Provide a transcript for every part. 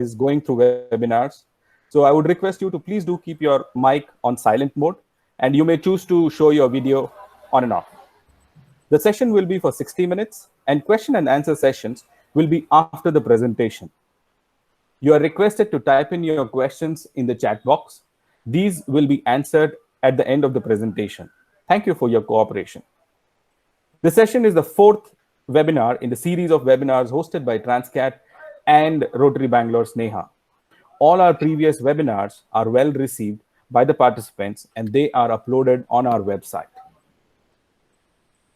is going through webinars. So I would request you to please do keep your mic on silent mode, and you may choose to show your video on and off. The session will be for 60 minutes, and question and answer sessions will be after the presentation. You are requested to type in your questions in the chat box. These will be answered at the end of the presentation. Thank you for your cooperation. This session is the fourth webinar in the series of webinars hosted by TransCat and Rotary Bangalore Sneha. All our previous webinars are well received by the participants, and they are uploaded on our website.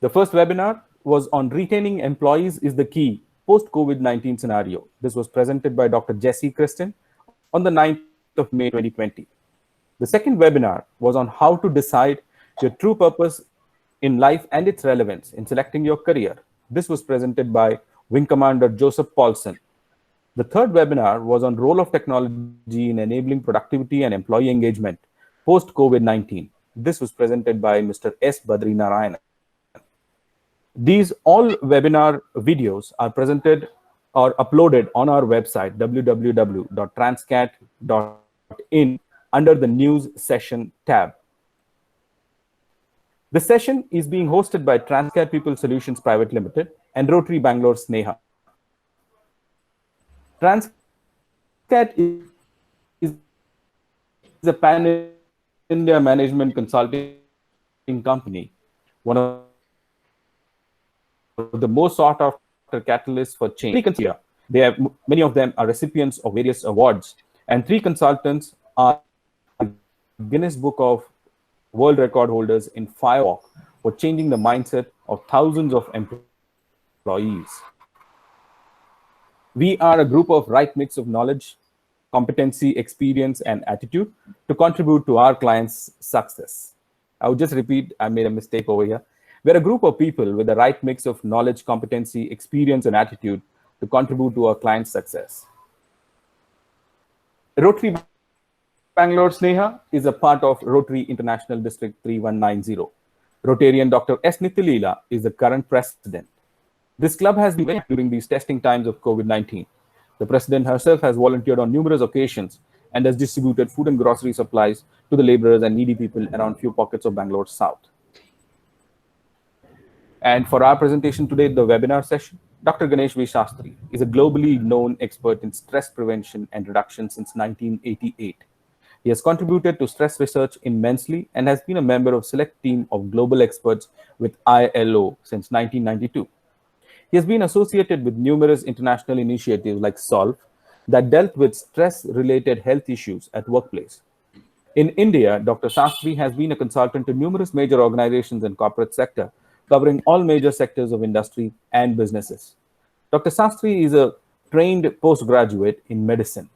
The first webinar was on retaining employees is the key post-COVID-19 scenario. This was presented by Dr. Jesse Kristen on the 9th of May 2020. The second webinar was on how to decide your true purpose in life and its relevance in selecting your career. This was presented by Wing Commander Joseph Paulson. The third webinar was on role of technology in enabling productivity and employee engagement post-COVID-19. This was presented by Mr. S. Badri Narayanan. These all webinar videos are presented or uploaded on our website, www.transcat.in, under the News Session tab. The session is being hosted by TransCat People Solutions Pvt and Rotary Bangalore Sneha. TransCat is a pan-India management consulting company, one of the most sought after catalysts for change. Many of them are recipients of various awards, and 3 consultants are Guinness Book of World Record holders in Firewalk for changing the mindset of thousands of employees. We are a group of right mix of knowledge, competency, experience, and attitude to contribute to our clients' success. I would just repeat, I made a mistake over here. We're a group of people with the right mix of knowledge, competency, experience, and attitude to contribute to our clients' success. Rotary Bangalore Sneha is a part of Rotary International District 3190. Rotarian Dr. S. Nithyaleela is the current president. This club has been during these testing times of COVID-19. The president herself has volunteered on numerous occasions and has distributed food and grocery supplies to the laborers and needy people around few pockets of Bangalore South. And for our presentation today, the webinar session, Dr. Ganesh.V.Sastry is a globally known expert in stress prevention and reduction since 1988. He has contributed to stress research immensely and has been a member of select team of global experts with ILO since 1992. He has been associated with numerous international initiatives like SOLVE that dealt with stress-related health issues at workplace. In India, Dr. Sastry has been a consultant to numerous major organizations in corporate sector, covering all major sectors of industry and businesses. Dr. Sastry is a trained postgraduate in medicine.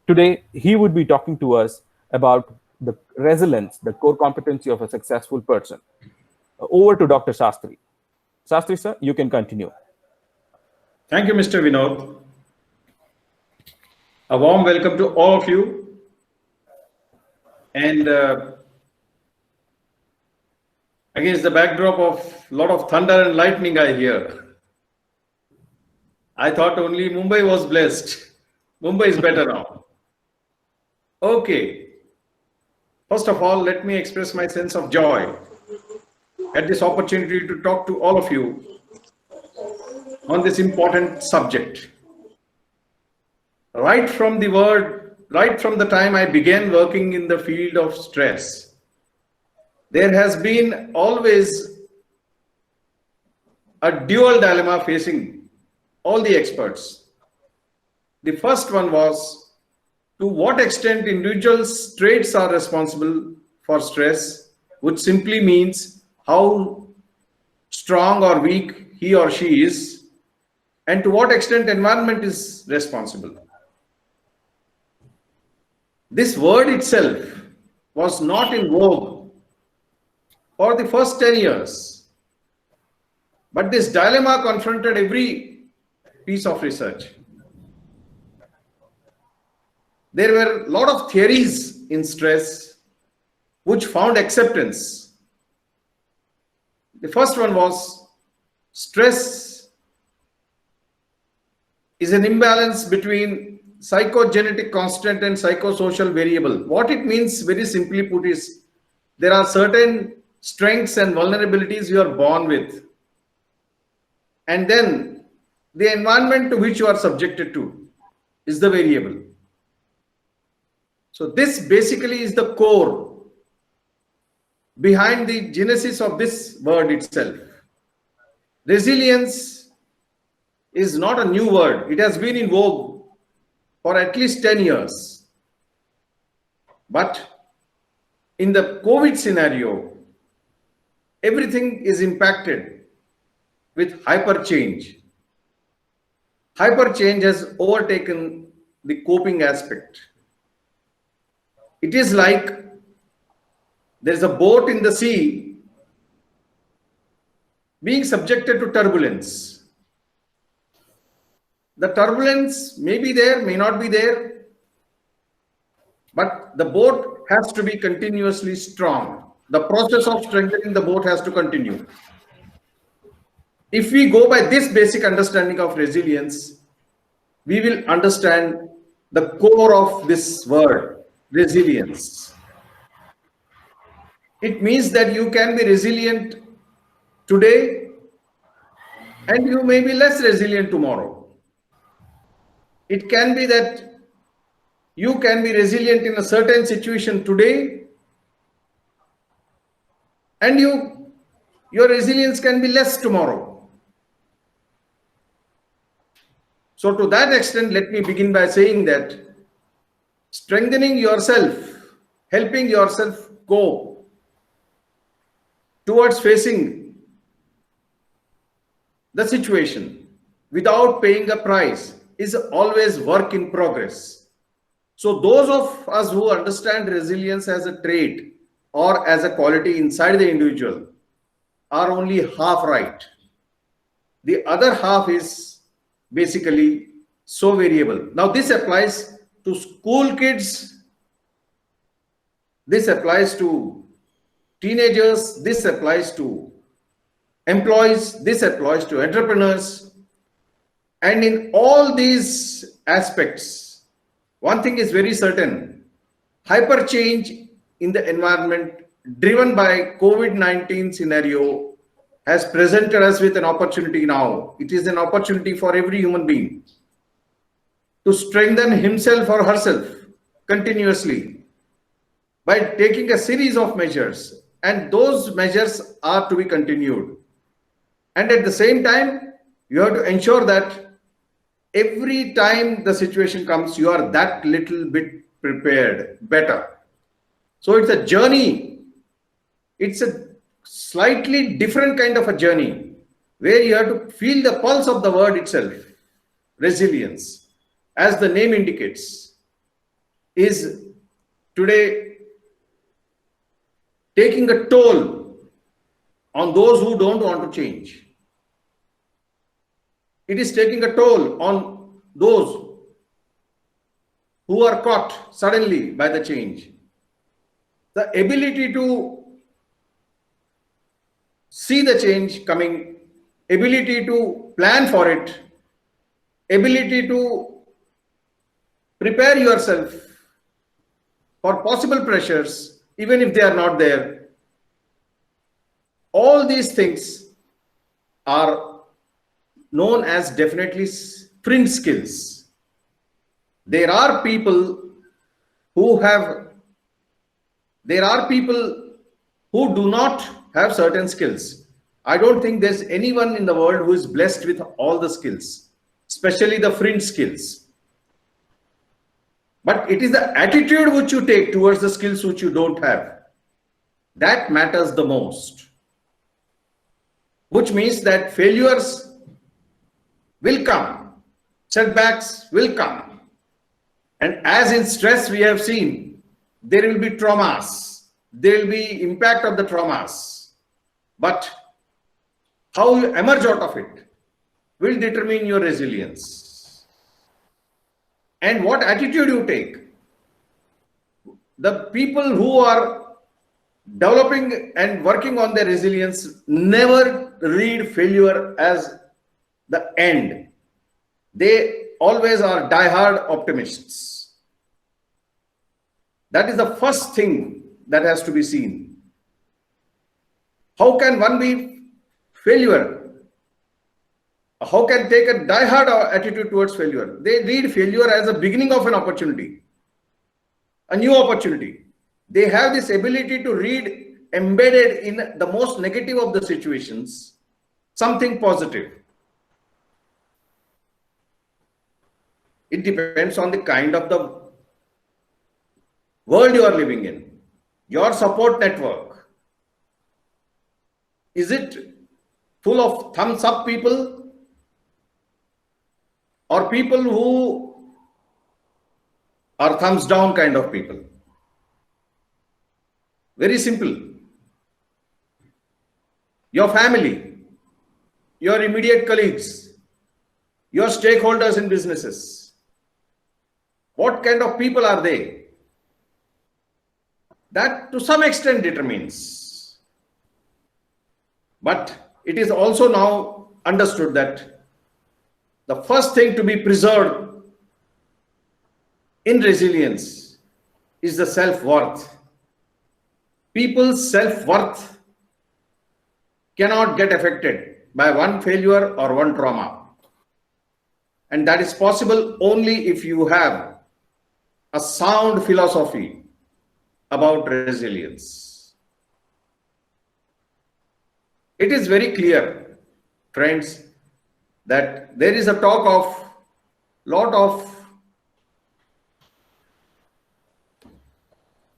Today, he would be talking to us about the resilience, the core competency of a successful person. Over to Dr. Sastry. Sastry, sir, you can continue. Thank you, Mr. Vinod. A warm welcome to all of you. And against the backdrop of a lot of thunder and lightning, I hear. I thought only Mumbai was blessed. Mumbai is better now. Okay. First of all, let me express my sense of joy at this opportunity to talk to all of you on this important subject. Right from the time I began working in the field of stress, there has been always a dual dilemma facing all the experts. The first one was to what extent individuals' traits are responsible for stress, which simply means how strong or weak he or she is, and to what extent environment is responsible. This word itself was not in vogue for the first 10 years, but this dilemma confronted every piece of research. There were a lot of theories in stress which found acceptance. The first one was stress is an imbalance between psychogenetic constant and psychosocial variable. What it means, very simply put, is there are certain strengths and vulnerabilities you are born with, and then the environment to which you are subjected to is the variable. So this basically is the core behind the genesis of this word itself. Resilience is not a new word. It has been in vogue for at least 10 years. But in the COVID scenario, everything is impacted with hyper change. Hyper change has overtaken the coping aspect. It is like there's a boat in the sea being subjected to turbulence. The turbulence may be there, may not be there, but the boat has to be continuously strong. The process of strengthening the boat has to continue. If we go by this basic understanding of resilience, we will understand the core of this word, resilience. It means that you can be resilient today and you may be less resilient tomorrow. It can be that you can be resilient in a certain situation today and your resilience can be less tomorrow. So to that extent, let me begin by saying that strengthening yourself, helping yourself go towards facing the situation without paying a price is always work in progress. So those of us who understand resilience as a trait or as a quality inside the individual are only half right. The other half is basically so variable. Now this applies to school kids, this applies to teenagers, this applies to employees, this applies to entrepreneurs. And in all these aspects, one thing is very certain: hyper change in the environment driven by COVID-19 scenario has presented us with an opportunity now. It is an opportunity for every human being to strengthen himself or herself continuously by taking a series of measures, and those measures are to be continued. And at the same time, you have to ensure that every time the situation comes, you are that little bit prepared better. So it's a journey. It's a slightly different kind of a journey where you have to feel the pulse of the word itself. Resilience, as the name indicates, is today taking a toll on those who don't want to change. It is taking a toll on those who are caught suddenly by the change. The ability to see the change coming, ability to plan for it, ability to prepare yourself for possible pressures, even if they are not there. All these things are known as definitely fringe skills. There are people who do not have certain skills. I don't think there's anyone in the world who is blessed with all the skills, especially the fringe skills. But it is the attitude which you take towards the skills which you don't have that matters the most, which means that failures will come, setbacks will come, and as in stress we have seen, there will be traumas, there will be impact of the traumas, but how you emerge out of it will determine your resilience and what attitude you take. The people who are developing and working on their resilience never read failure as the end. They always are die-hard optimists. That is the first thing that has to be seen. How can one be failure? How can take a die-hard attitude towards failure? They read failure as a beginning of an opportunity, a new opportunity. They have this ability to read embedded in the most negative of the situations, something positive. It depends on the kind of the world you are living in, your support network. Is it full of thumbs up people or people who are thumbs down kind of people? Very simple. Your family, your immediate colleagues, your stakeholders in businesses. What kind of people are they? That to some extent determines. But it is also now understood that the first thing to be preserved in resilience is the self-worth. People's self-worth cannot get affected by one failure or one trauma. And that is possible only if you have a sound philosophy about resilience. It is very clear, friends, that there is a talk of lot of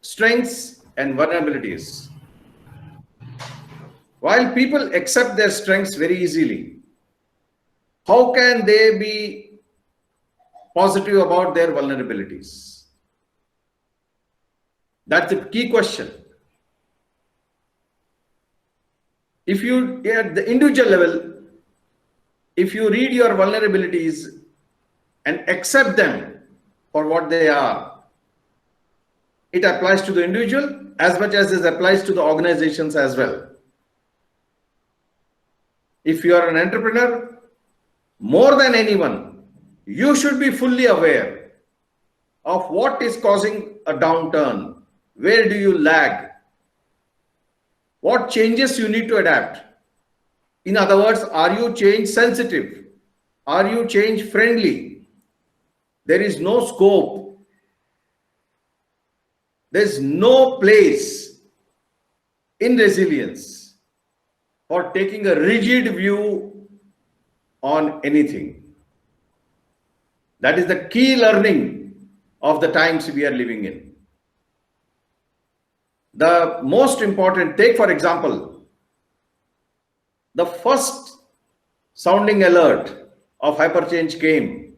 strengths and vulnerabilities. While people accept their strengths very easily, how can they be positive about their vulnerabilities? That's the key question. If you, at the individual level, if you read your vulnerabilities and accept them for what they are, it applies to the individual as much as it applies to the organizations as well. If you are an entrepreneur, more than anyone, you should be fully aware of what is causing a downturn. Where do you lag? What changes you need to adapt? In other words, are you change sensitive? Are you change friendly? There is no scope. There's no place in resilience for taking a rigid view on anything. That is the key learning of the times we are living in. The most important, take for example, the first sounding alert of hyperchange came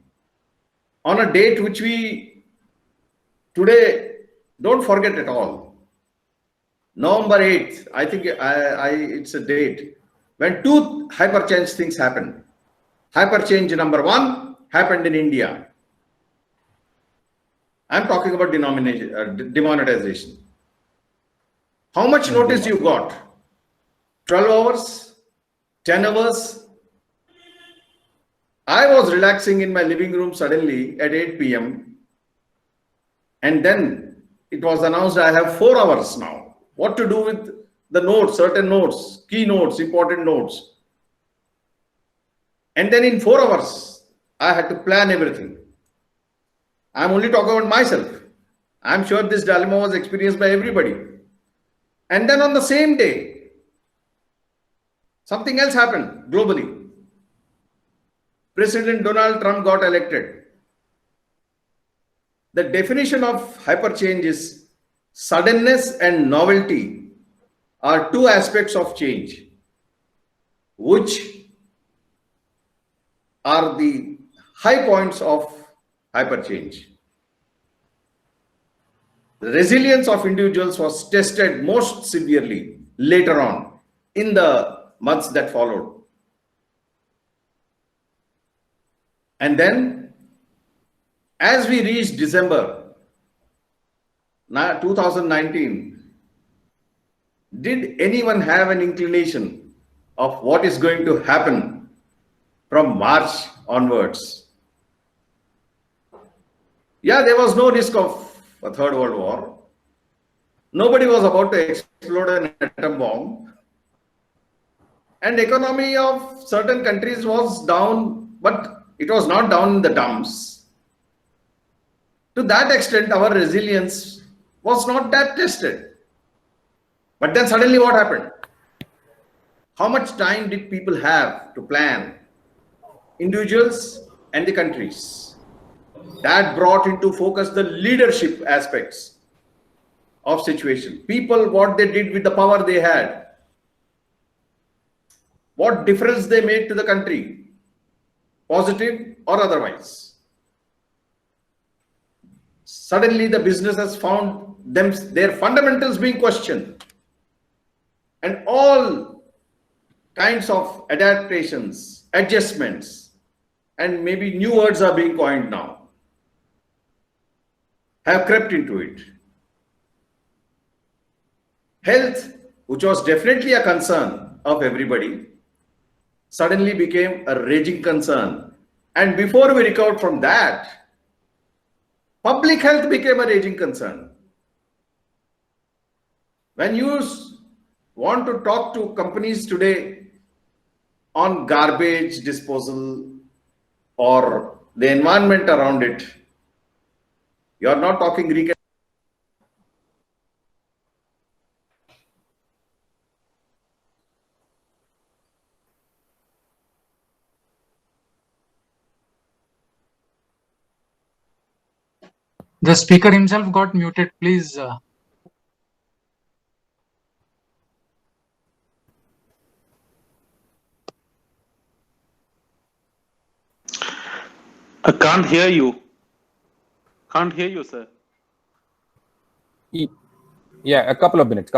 on a date which we today don't forget at all. November 8th, I think it's a date when two hyperchange things happened. Hyperchange number one happened in India. I'm talking about demonetization. How much notice you got? 12 hours? 10 hours? I was relaxing in my living room suddenly at 8 p.m. and then it was announced I have 4 hours now. What to do with the notes, certain notes, key notes, important notes. And then in 4 hours, I had to plan everything. I'm only talking about myself. I'm sure this dilemma was experienced by everybody. And then on the same day, something else happened globally. President Donald Trump got elected. The definition of hyperchange is suddenness and novelty are two aspects of change, which are the high points of hyperchange. The resilience of individuals was tested most severely later on in the months that followed. And then, as we reached December 2019, did anyone have an inclination of what is going to happen from March onwards? Yeah, there was no risk of a third world war. Nobody was about to explode an atom bomb. And economy of certain countries was down, but it was not down in the dumps. To that extent, our resilience was not that tested. But then suddenly what happened? How much time did people have to plan? Individuals and the countries. That brought into focus the leadership aspects of situation. People, what they did with the power they had. What difference they made to the country, positive or otherwise. Suddenly the businesses found their fundamentals being questioned. And all kinds of adaptations, adjustments, and maybe new words are being coined now, have crept into it. Health, which was definitely a concern of everybody, suddenly became a raging concern. And before we recovered from that, public health became a raging concern. When you want to talk to companies today on garbage disposal or the environment around it, you are not talking recon. The speaker himself got muted. Please. I can't hear you. Can't hear you, sir. Yeah, a couple of minutes.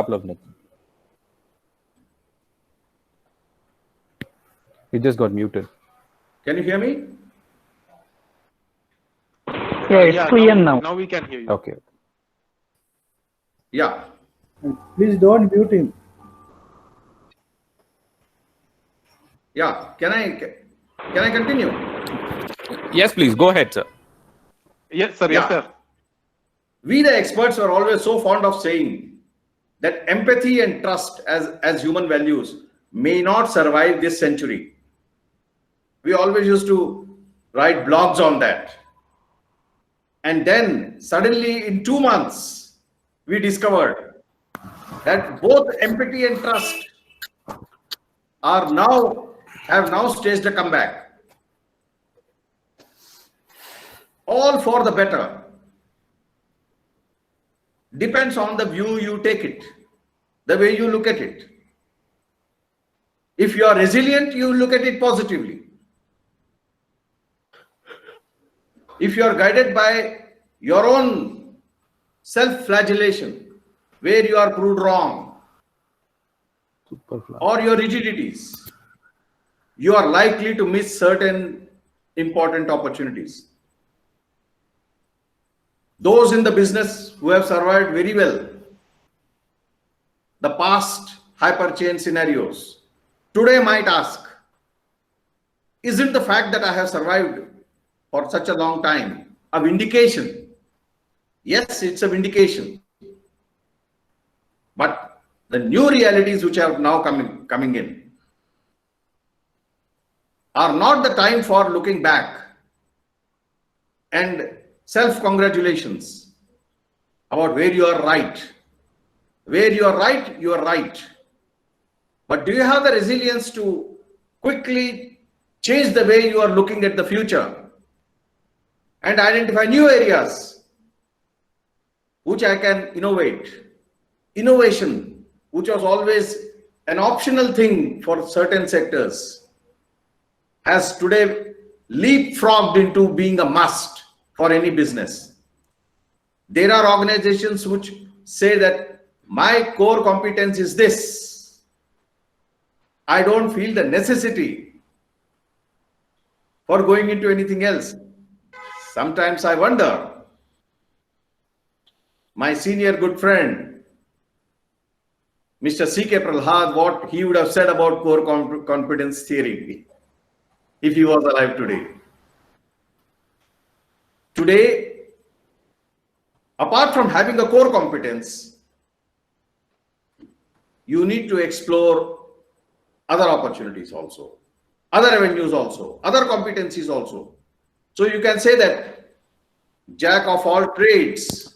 He just got muted. Can you hear me? Yeah, it's clear now. Now we can hear you. Okay. Yeah. Please don't mute him. Yeah. Can I continue? Yes, please. Go ahead, sir. Yes, sir. Yeah. Yes, sir. We, the experts, are always so fond of saying that empathy and trust as human values may not survive this century. We always used to write blogs on that. And then suddenly in 2 months, we discovered that both empathy and trust have now staged a comeback. All for the better. Depends on the view you take it, the way you look at it. If you are resilient, you look at it positively. If you are guided by your own self-flagellation, where you are proved wrong, or your rigidities, you are likely to miss certain important opportunities. Those in the business who have survived very well the past hyperchain scenarios today might ask, isn't the fact that I have survived for such a long time a vindication? Yes, it's a vindication. But the new realities which are now coming in are not the time for looking back and self-congratulations about where you are right. Where you are right, you are right. But do you have the resilience to quickly change the way you are looking at the future and identify new areas which I can innovate? Innovation, which was always an optional thing for certain sectors, has today leapfrogged into being a must for any business. There are organizations which say that my core competence is this. I don't feel the necessity for going into anything else. Sometimes I wonder, my senior good friend, Mr. C.K. Prahlad, what he would have said about core competence theory if he was alive today. Today, apart from having a core competence, you need to explore other opportunities also, other avenues also, other competencies also. So you can say that jack of all trades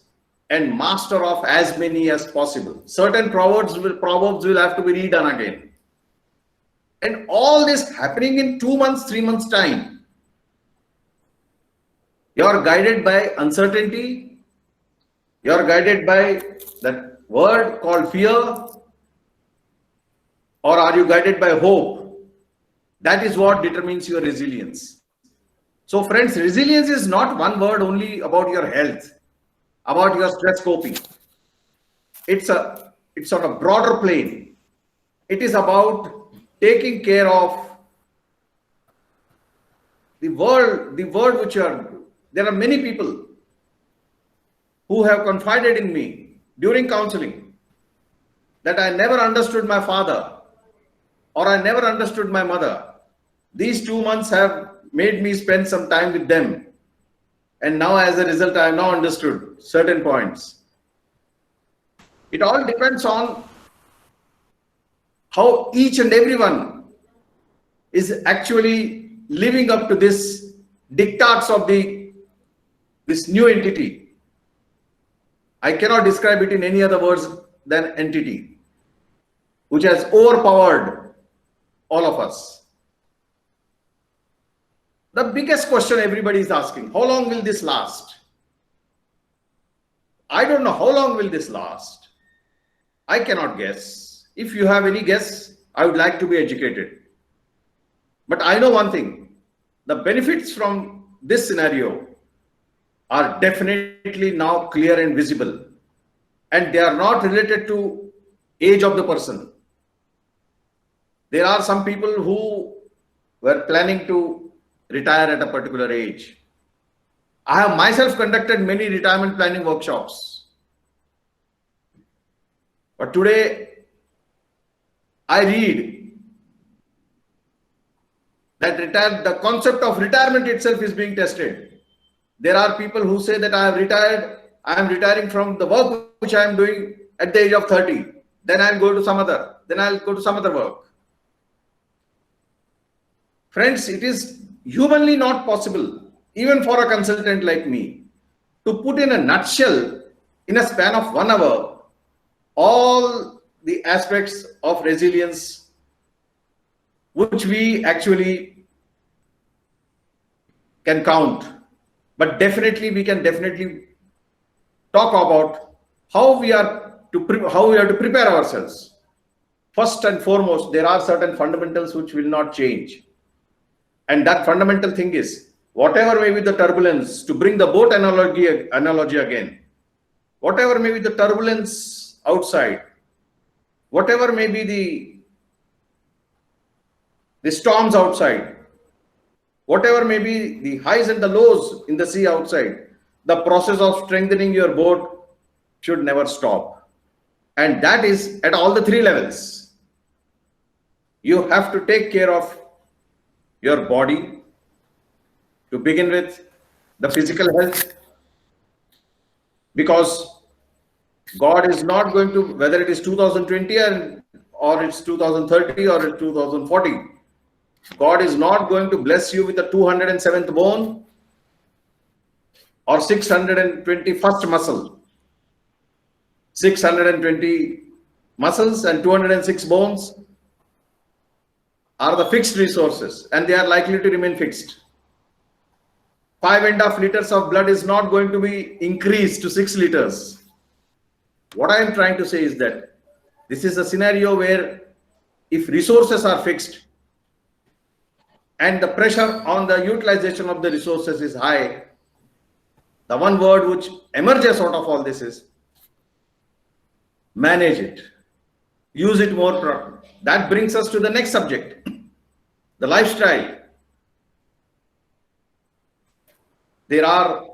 and master of as many as possible. Certain proverbs will have to be redone again. And all this happening in 2 months, 3 months time. You are guided by uncertainty. You are guided by that word called fear. Or are you guided by hope? That is what determines your resilience. So friends, resilience is not one word only about your health, about your stress coping. It's on a broader plane. It is about taking care of the world which there are many people who have confided in me during counseling that I never understood my father or I never understood my mother. These 2 months have made me spend some time with them. And now as a result, I have now understood certain points. It all depends on how each and everyone is actually living up to this diktats of this new entity. I cannot describe it in any other words than entity, which has overpowered all of us. The biggest question everybody is asking, how long will this last? I don't know how long will this last. I cannot guess. If you have any guess, I would like to be educated. But I know one thing, the benefits from this scenario are definitely now clear and visible. And they are not related to age of the person. There are some people who were planning to retire at a particular age. I have myself conducted many retirement planning workshops. But today, I read that the concept of retirement itself is being tested. There are people who say that I have retired, I am retiring from the work which I am doing at the age of 30. Then I'll go to some other work. Friends, it is humanly not possible, even for a consultant like me, to put in a nutshell, in a span of 1 hour, all the aspects of resilience which we actually can count. But definitely, we can definitely talk about how we have to prepare ourselves. First and foremost, there are certain fundamentals which will not change. And that fundamental thing is, whatever may be the turbulence, to bring the boat analogy again, whatever may be the turbulence outside, whatever may be the storms outside, whatever may be the highs and the lows in the sea outside, the process of strengthening your boat should never stop. And that is at all the 3 levels. You have to take care of your body, to begin with, the physical health, because God is not going to, whether it is 2020 or it's 2030 or it's 2040, God is not going to bless you with a 207th bone or 621st muscle. 620 muscles and 206 bones are the fixed resources, and they are likely to remain fixed. 5.5 liters of blood is not going to be increased to 6 liters. What I am trying to say is that this is a scenario where if resources are fixed and the pressure on the utilization of the resources is high, the one word which emerges out of all this is manage it, use it more properly. That brings us to the next subject, the lifestyle. There are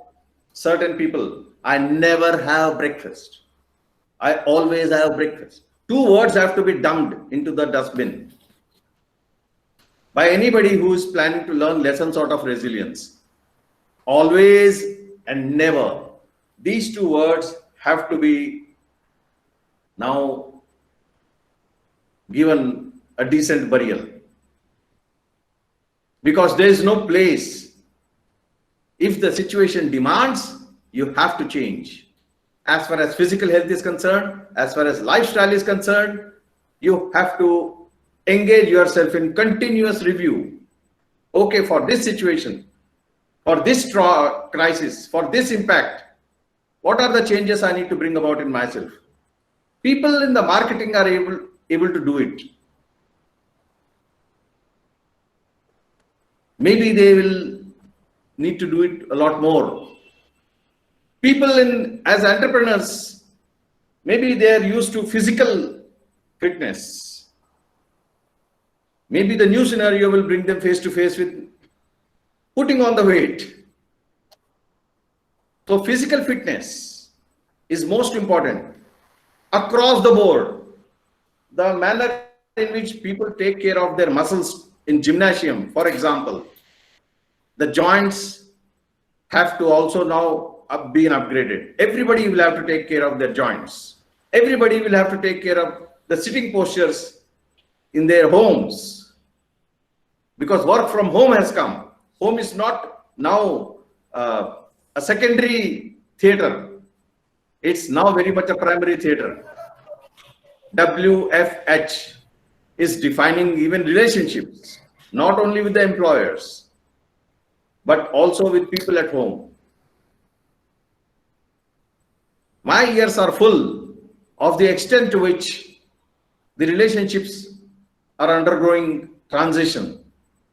certain people, I never have breakfast. I always have breakfast. 2 words have to be dumped into the dustbin by anybody who is planning to learn lessons out of resilience. Always and never. these two words have to be now given a decent burial, because there is no place. If the situation demands, you have to change. As far as physical health is concerned, as far as lifestyle is concerned, you have to engage yourself in continuous review. Okay, for this situation, for this crisis, for this impact, what are the changes I need to bring about in myself? People in the marketing are able to do it. Maybe they will need to do it a lot more. People as entrepreneurs, maybe they are used to physical fitness. Maybe the new scenario will bring them face to face with putting on the weight. So physical fitness is most important across the board. The manner in which people take care of their muscles in gymnasium, for example, the joints have to also now be upgraded. Everybody will have to take care of their joints. Everybody will have to take care of the sitting postures in their homes, because work from home has come. Home is not now a secondary theater. It's now very much a primary theater. WFH is defining even relationships, not only with the employers, but also with people at home. My ears are full of the extent to which the relationships are undergoing transition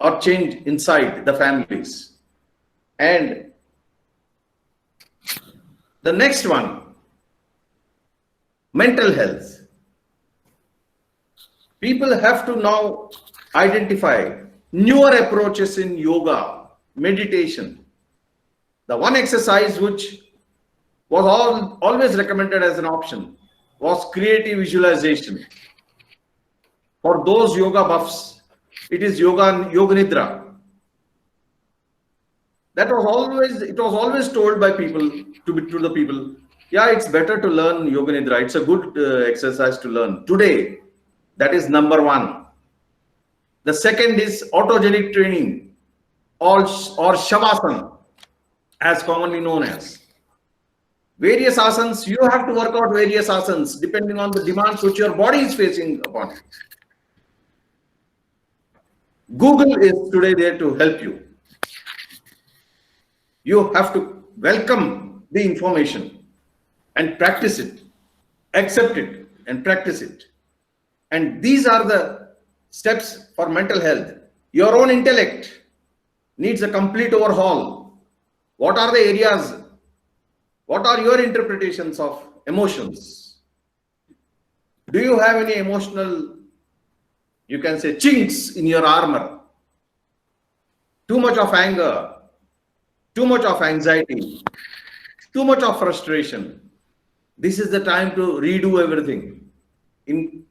or change inside the families. And the next one, mental health. People have to now identify newer approaches in yoga, meditation. The one exercise which was always recommended as an option was creative visualization. For those yoga buffs, it is yoga nidra. It was always told by people to the people, yeah, it's better to learn yoga nidra. It's a good exercise to learn. Today, that is number one. The second is autogenic training, or shavasana, as commonly known as. Various asanas, you have to work out various asanas depending on the demands which your body is facing upon it. Google is today there to help you. You have to welcome the information and practice it, accept it and practice it. And these are the steps for mental health. Your own intellect needs a complete overhaul. What are the areas? What are your interpretations of emotions? Do you have any emotional, you can say, chinks in your armor? Too much of anger, too much of anxiety, too much of frustration. This is the time to redo everything. In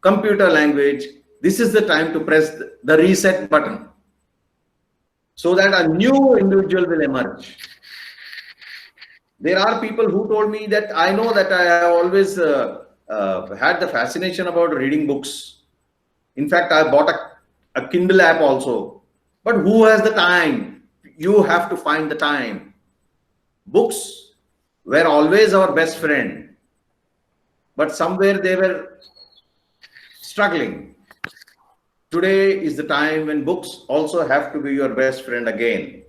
computer language, this is the time to press the reset button so that a new individual will emerge. There are people who told me that I know that I have always had the fascination about reading books. In fact, I bought a Kindle app also. But who has the time? You have to find the time. Books were always our best friend, but somewhere they were struggling. Today is the time when books also have to be your best friend again.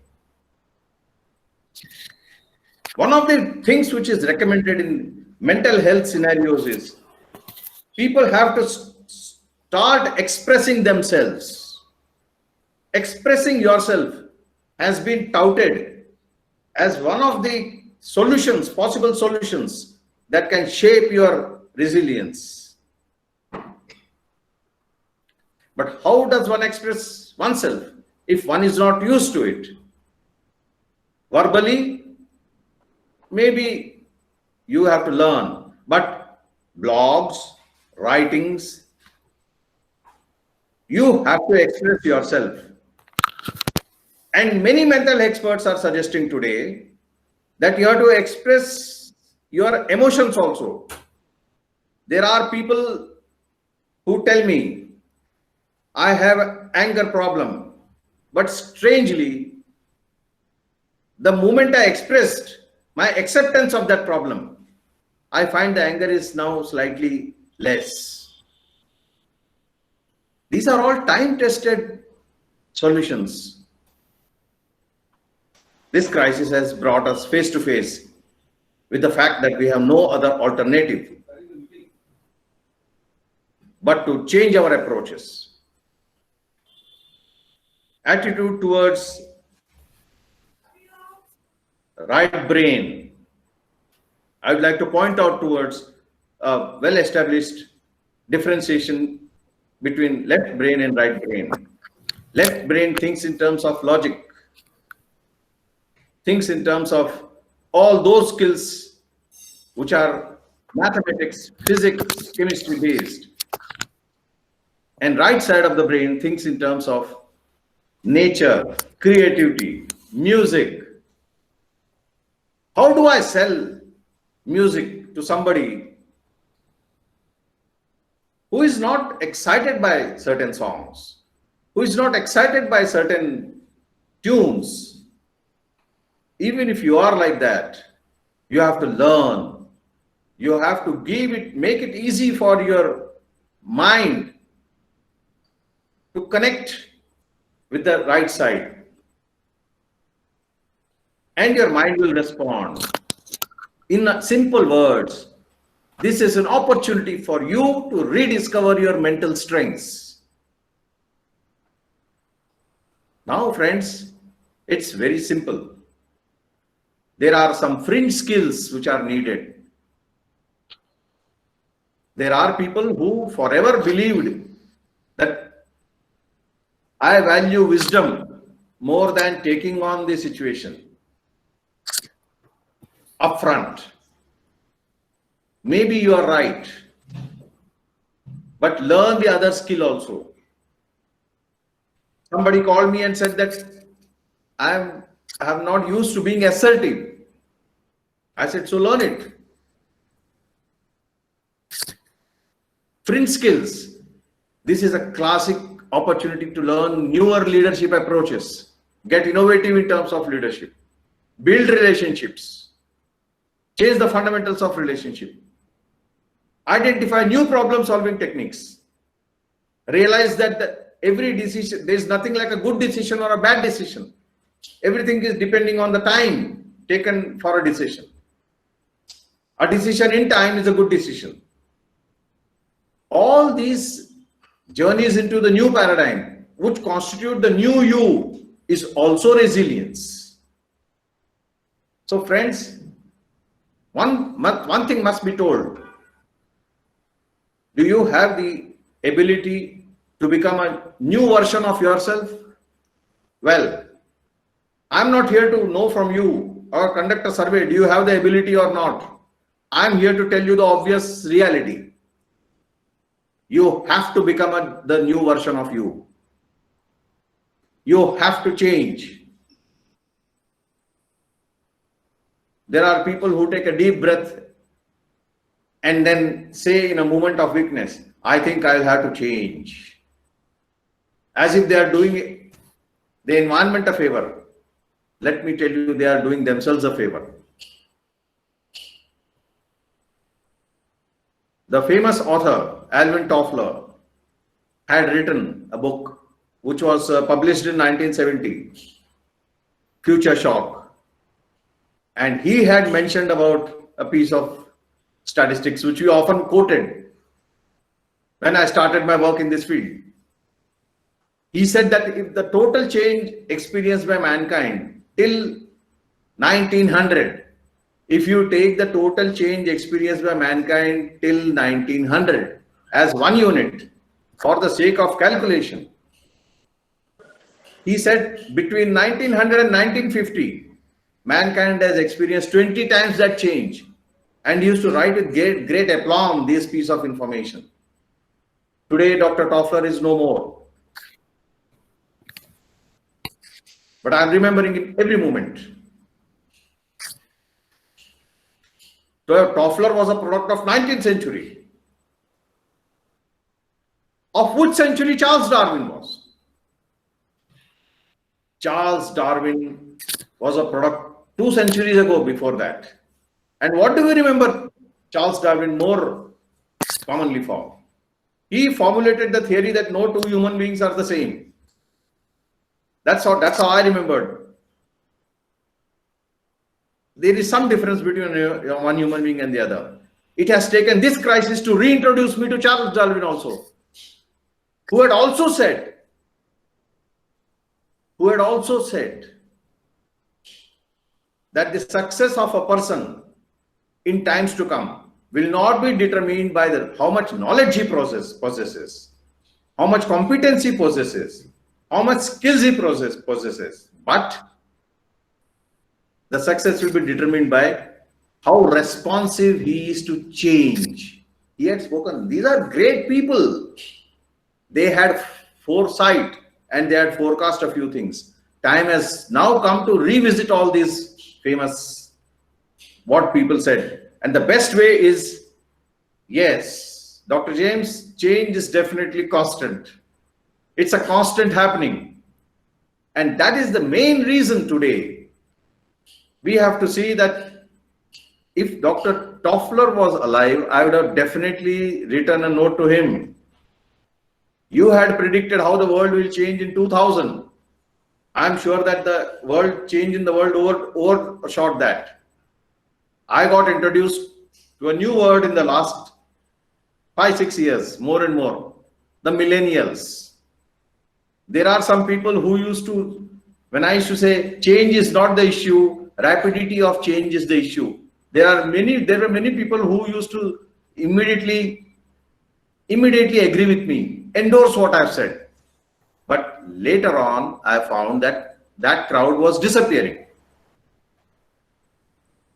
One of the things which is recommended in mental health scenarios is people have to start expressing themselves. Expressing yourself has been touted as one of the solutions, possible solutions that can shape your resilience. But how does one express oneself if one is not used to it? Verbally, maybe you have to learn, but blogs, writings, you have to express yourself. And many mental experts are suggesting today that you have to express your emotions also. There are people who tell me, I have an anger problem, but strangely, the moment I expressed my acceptance of that problem, I find the anger is now slightly less. These are all time-tested solutions. This crisis has brought us face to face with the fact that we have no other alternative but to change our approaches. Attitude towards right brain. I would like to point out towards a well-established differentiation between left brain and right brain. Left brain thinks in terms of logic, thinks in terms of all those skills which are mathematics, physics, chemistry based. And right side of the brain thinks in terms of nature, creativity, music. How do I sell music to somebody who is not excited by certain songs, who is not excited by certain tunes? Even if you are like that, you have to learn. You have to make it easy for your mind to connect with the right side. And your mind will respond. In simple words, this is an opportunity for you to rediscover your mental strengths. Now, friends, it's very simple. There are some fringe skills which are needed. There are people who forever believed that I value wisdom more than taking on the situation upfront. Maybe you are right, but learn the other skill also. Somebody called me and said that I am not used to being assertive. I said, so learn it. Fringe skills. This is a classic opportunity to learn newer leadership approaches. Get innovative in terms of leadership. Build relationships. Change the fundamentals of relationship. Identify new problem-solving techniques. Realize that every decision, there is nothing like a good decision or a bad decision. Everything is depending on the time taken for a decision. A decision in time is a good decision. All these journeys into the new paradigm, which constitute the new you, is also resilience. So friends, one thing must be told. Do you have the ability to become a new version of yourself? Well, I'm not here to know from you or conduct a survey. Do you have the ability or not? I'm here to tell you the obvious reality. You have to become the new version of you. You have to change. There are people who take a deep breath and then say in a moment of weakness, I think I'll have to change. As if they are doing the environment a favor. Let me tell you, they are doing themselves a favor. The famous author, Alvin Toffler, had written a book which was published in 1970, Future Shock. And he had mentioned about a piece of statistics which we often quoted when I started my work in this field. He said that if the total change experienced by mankind till 1900, if you take the total change experienced by mankind till 1900 as one unit for the sake of calculation, he said between 1900 and 1950, mankind has experienced 20 times that change. And he used to write with great aplomb this piece of information. Today, Dr. Toffler is no more. But I'm remembering it every moment. Toffler was a product of 19th century. Of which century Charles Darwin was? Charles Darwin was a product 2 centuries ago before that. And what do we remember Charles Darwin more commonly for? He formulated the theory that no two human beings are the same. That's how I remembered. There is some difference between one human being and the other. It has taken this crisis to reintroduce me to Charles Darwin also, who had also said that the success of a person in times to come will not be determined by how much knowledge he possesses, how much competency he possesses, how much skills he possesses, but the success will be determined by how responsive he is to change. He had spoken. These are great people. They had foresight and they had forecast a few things. Time has now come to revisit all these famous what people said. And the best way is, yes, Dr. James, change is definitely constant. It's a constant happening. And that is the main reason today we have to see that if Dr. Toffler was alive, I would have definitely written a note to him. You had predicted how the world will change in 2000. I'm sure that the world change in the world overshot that. I got introduced to a new word in the last 5-6 years, more and more, the millennials. There are some people who used to, when I used to say change is not the issue, rapidity of change is the issue. There were many people who used to immediately agree with me, endorse what I've said. But later on, I found that that crowd was disappearing.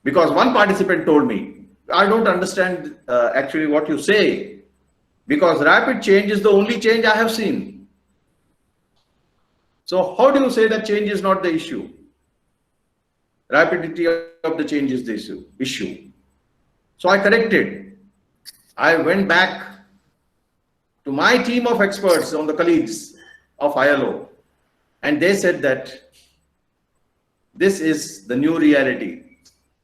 Because one participant told me, I don't understand actually what you say, because rapid change is the only change I have seen. So how do you say that change is not the issue? Rapidity of the change is the issue. So I corrected. I went back to my team of experts on the colleagues of ILO, and they said that this is the new reality,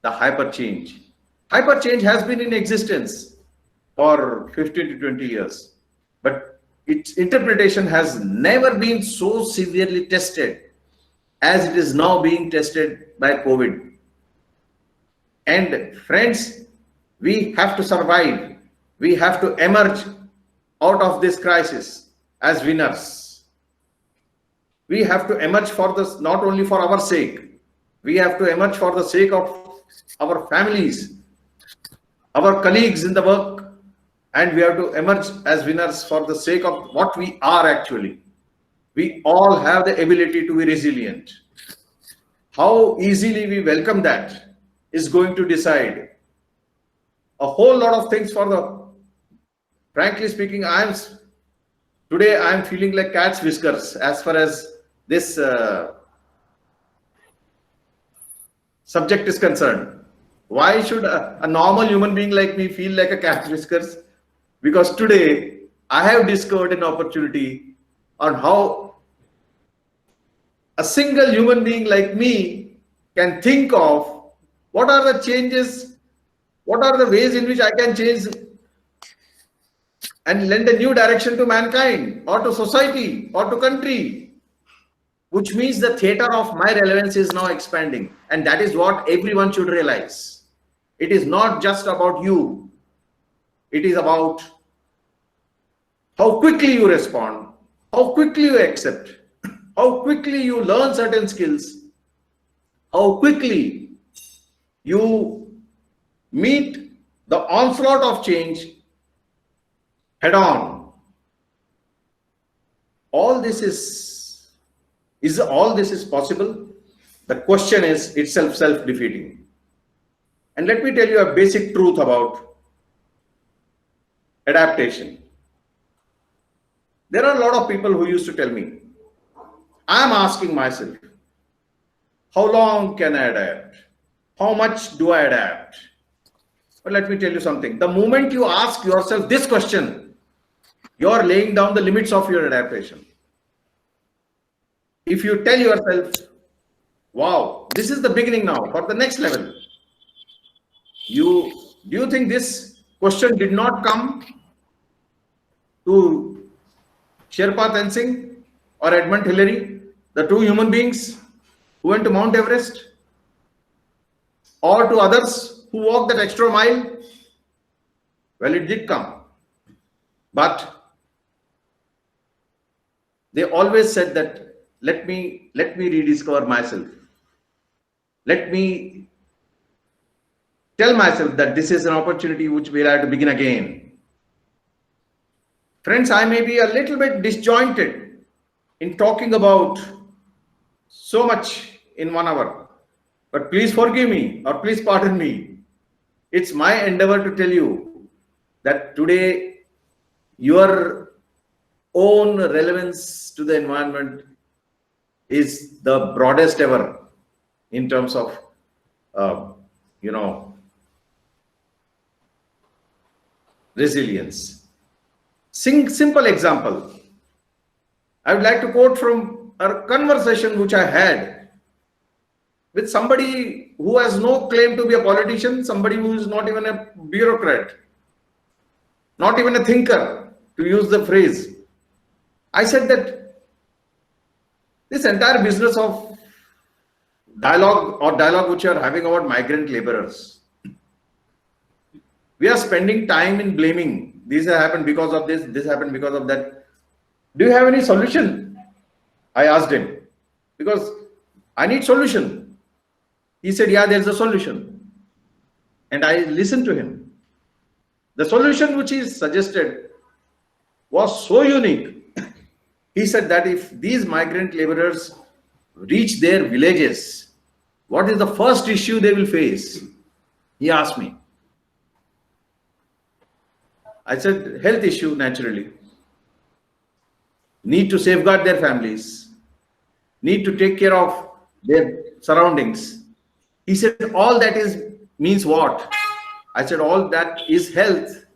the hyper change. Hyper change has been in existence for 15 to 20 years, but its interpretation has never been so severely tested as it is now being tested by COVID. And friends, we have to survive. We have to emerge out of this crisis as winners. We have to emerge for this, not only for our sake. We have to emerge for the sake of our families, our colleagues in the work, and we have to emerge as winners for the sake of what we are actually. We all have the ability to be resilient. How easily we welcome that is going to decide a whole lot of things for the, frankly speaking, today I'm feeling like cat's whiskers as far as this subject is concerned. Why should a normal human being like me feel like a cat's whiskers? Because today I have discovered an opportunity on how a single human being like me can think of what are the changes, what are the ways in which I can change and lend a new direction to mankind or to society or to country, which means the theater of my relevance is now expanding. And that is what everyone should realize. It is not just about you. It is about how quickly you respond, how quickly you accept, how quickly you learn certain skills, how quickly you meet the onslaught of change head on. All this is all this is possible? The question is itself self-defeating. And let me tell you a basic truth about adaptation. There are a lot of people who used to tell me, I'm asking myself, how long can I adapt? How much do I adapt? But let me tell you something. The moment you ask yourself this question, you're laying down the limits of your adaptation. If you tell yourself, wow, this is the beginning now for the next level. Do you think this question did not come to Sherpa Tenzing or Edmund Hillary, the two human beings who went to Mount Everest, or to others who walked that extra mile? Well, it did come. But they always said that, let me rediscover myself. Let me tell myself that this is an opportunity which we'll have to begin again. Friends, I may be a little bit disjointed in talking about so much in 1 hour, but please forgive me or please pardon me. It's my endeavor to tell you that today your own relevance to the environment is the broadest ever in terms of, resilience. Simple example. I would like to quote from a conversation which I had with somebody who has no claim to be a politician, somebody who is not even a bureaucrat, not even a thinker, to use the phrase. I said that this entire business of dialogue which you are having about migrant laborers, we are spending time in blaming. This happened because of this happened because of that. Do you have any solution? I asked him, because I need solution. He said, yeah, there's a solution. And I listened to him. The solution which he suggested was so unique. He said that if these migrant laborers reach their villages, what is the first issue they will face? He asked me. I said, health issue, naturally. Need to safeguard their families. Need to take care of their surroundings. He said, all that means what? I said, all that is health.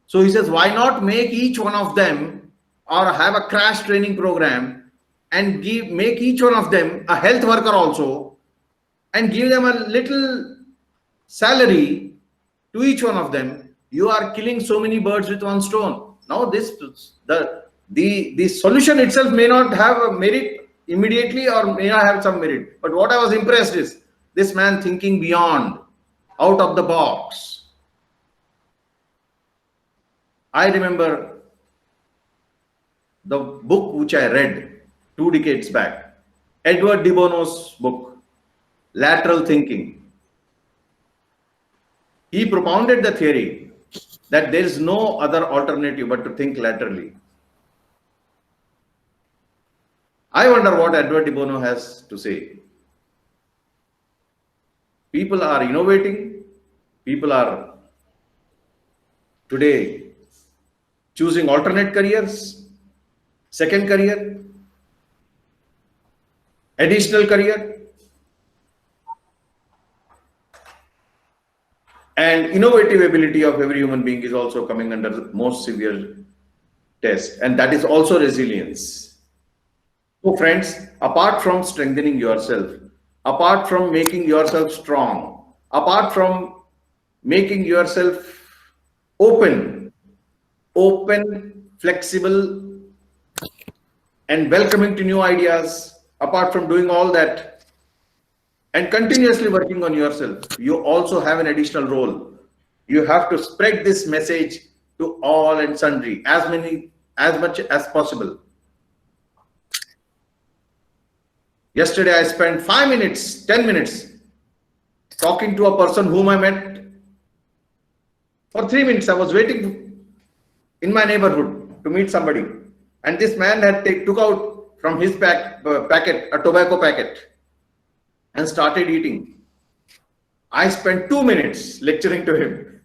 So he says, why not make each one of them, or have a crash training program and make each one of them a health worker also, and give them a little salary to each one of them. You are killing so many birds with one stone. Now the solution itself may not have a merit immediately or may not have some merit. But what I was impressed is this man thinking beyond, out of the box. I remember the book which I read 2 decades back, Edward de Bono's book, Lateral Thinking. He propounded the theory that there is no other alternative but to think laterally. I wonder what Edward de Bono has to say. People are innovating. People are today choosing alternate careers, second career, additional career. And innovative ability of every human being is also coming under the most severe test. And that is also resilience. So friends, apart from strengthening yourself, apart from making yourself strong, apart from making yourself open, flexible, and welcoming to new ideas, apart from doing all that, and continuously working on yourself, you also have an additional role. You have to spread this message to all and sundry, as much as possible. Yesterday, I spent 5 minutes, 10 minutes talking to a person whom I met. For 3 minutes, I was waiting in my neighborhood to meet somebody. And this man had took out from his packet, a tobacco packet, and started eating. I spent 2 minutes lecturing to him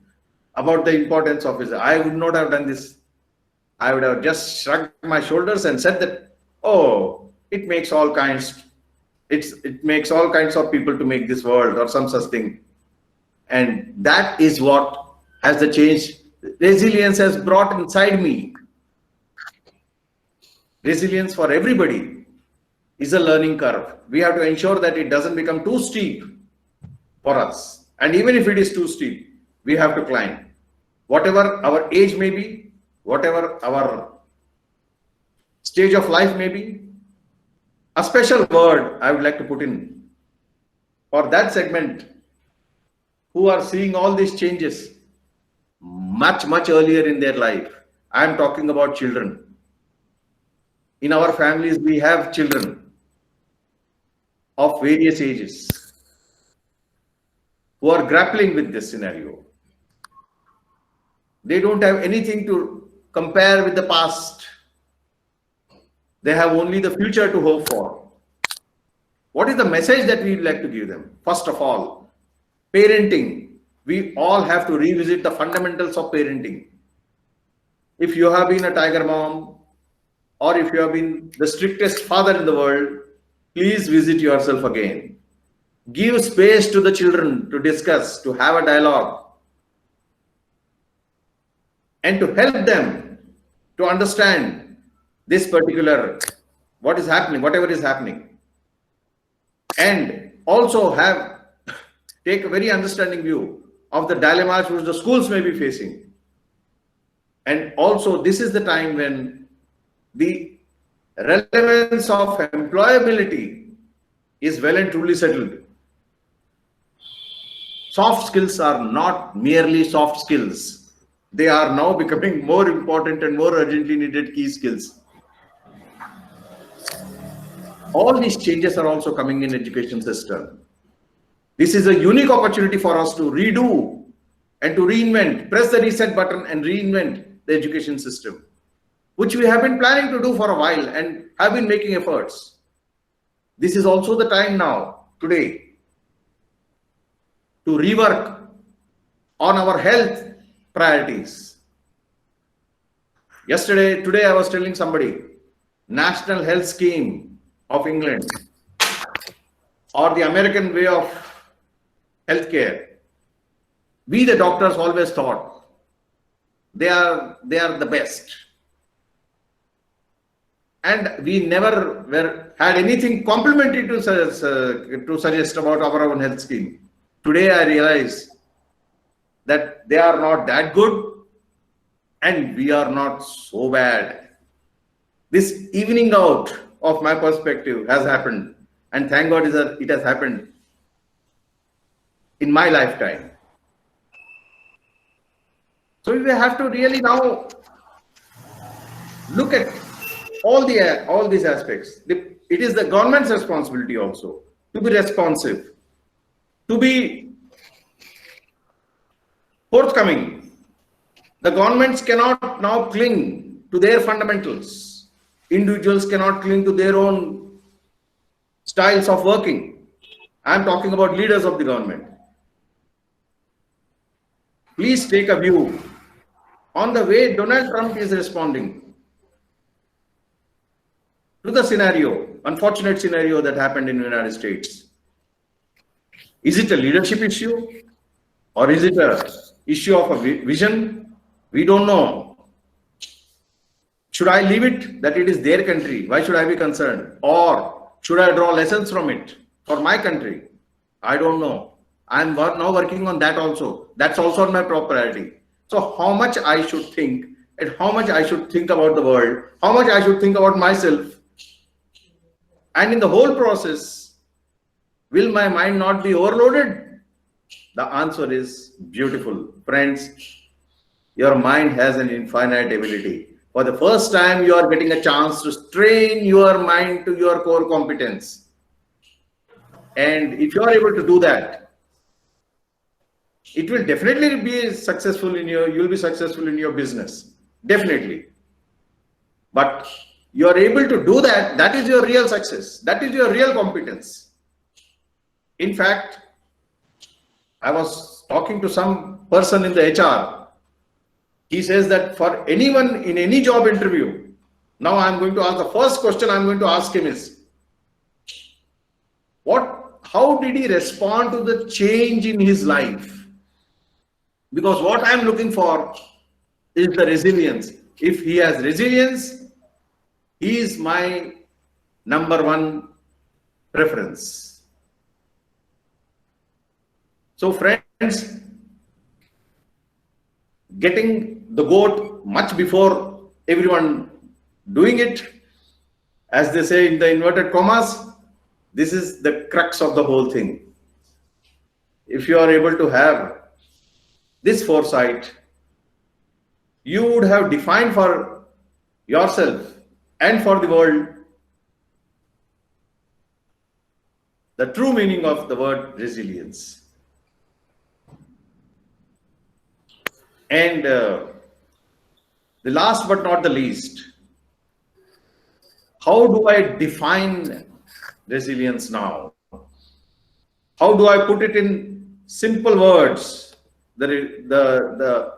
about the importance of his. I would not have done this. I would have just shrugged my shoulders and said that, oh, it makes all kinds of people to make this world, or some such thing. And that is what has the change. Resilience has brought inside me. Resilience for everybody is a learning curve. We have to ensure that it doesn't become too steep for us. And even if it is too steep, we have to climb. Whatever our age may be, whatever our stage of life may be, a special word I would like to put in for that segment who are seeing all these changes much earlier in their life. I am talking about children. In our families, we have children of various ages who are grappling with this scenario. They don't have anything to compare with the past. They have only the future to hope for. What is the message that we would like to give them? First of all, parenting. We all have to revisit the fundamentals of parenting. If you have been a tiger mom, or if you have been the strictest father in the world, please visit yourself again. Give space to the children to discuss, to have a dialogue, and to help them to understand this particular, what is happening, whatever is happening. And also take a very understanding view of the dilemmas which the schools may be facing. And also, this is the time when the relevance of employability is well and truly settled. Soft skills are not merely soft skills. They are now becoming more important and more urgently needed key skills. All these changes are also coming in education system. This is a unique opportunity for us to redo and to reinvent, press the reset button and reinvent the education system, which we have been planning to do for a while and have been making efforts. This is also the time now, today, to rework on our health priorities. Today I was telling somebody, National Health Scheme of England or the American way of healthcare. We the doctors always thought they are the best. And we never had anything complimentary to suggest about our own health scheme. Today I realize that they are not that good and we are not so bad. This evening out of my perspective has happened, and thank God it has happened in my lifetime. So we have to really now look at all these aspects. It is the government's responsibility also to be responsive, to be forthcoming. The governments cannot now cling to their fundamentals. Individuals cannot cling to their own styles of working. I am talking about leaders of the government. Please take a view on the way Donald Trump is responding to the unfortunate scenario that happened in the United States. Is it a leadership issue or is it an issue of a vision? We don't know. Should I leave it that it is their country? Why should I be concerned? Or should I draw lessons from it for my country? I don't know. I'm now working on that also. That's also on my top priority. So how much I should think and how much I should think about the world, how much I should think about myself. And in the whole process, will my mind not be overloaded? The answer is beautiful. Friends, your mind has an infinite ability. For the first time, you are getting a chance to train your mind to your core competence. And if you are able to do that, it will definitely be successful you'll be successful in your business. Definitely. But you are able to do that, that is your real success. That is your real competence. In fact, I was talking to some person in the HR. He says that for anyone in any job interview, now I'm going to ask the first question I'm going to ask him is, how did he respond to the change in his life? Because what I'm looking for is the resilience. If he has resilience, he is my number one preference. So friends, getting the goat much before everyone doing it, as they say in the inverted commas, this is the crux of the whole thing. If you are able to have this foresight, you would have defined for yourself and for the world the true meaning of the word resilience. And the last but not the least, how do I define resilience now? How do I put it in simple words? The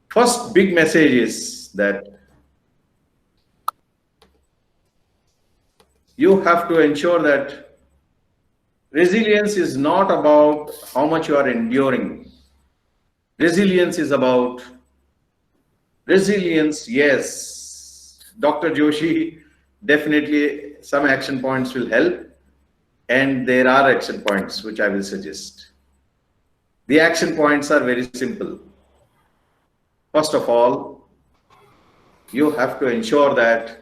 first big message is that you have to ensure that resilience is not about how much you are enduring. Resilience is about resilience, yes. Dr. Joshi, definitely some action points will help. And there are action points which I will suggest. The action points are very simple. First of all, you have to ensure that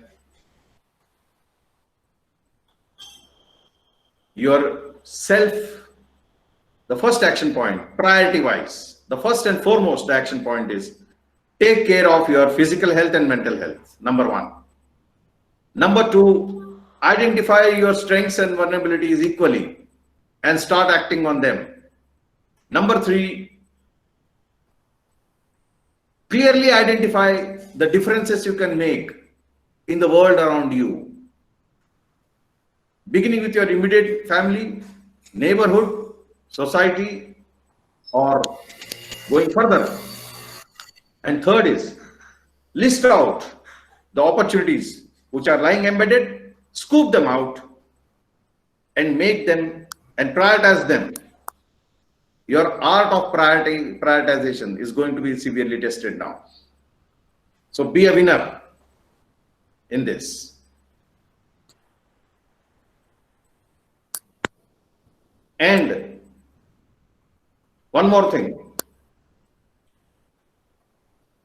yourself, the first action point, priority wise, the first and foremost action point is take care of your physical health and mental health, number one. Number two, identify your strengths and vulnerabilities equally and start acting on them. Number three, clearly identify the differences you can make in the world around you, beginning with your immediate family, neighborhood, society, or going further. And third is, list out the opportunities which are lying embedded, scoop them out, and make them and prioritize them. Your art of prioritization is going to be severely tested now. So be a winner in this. And one more thing.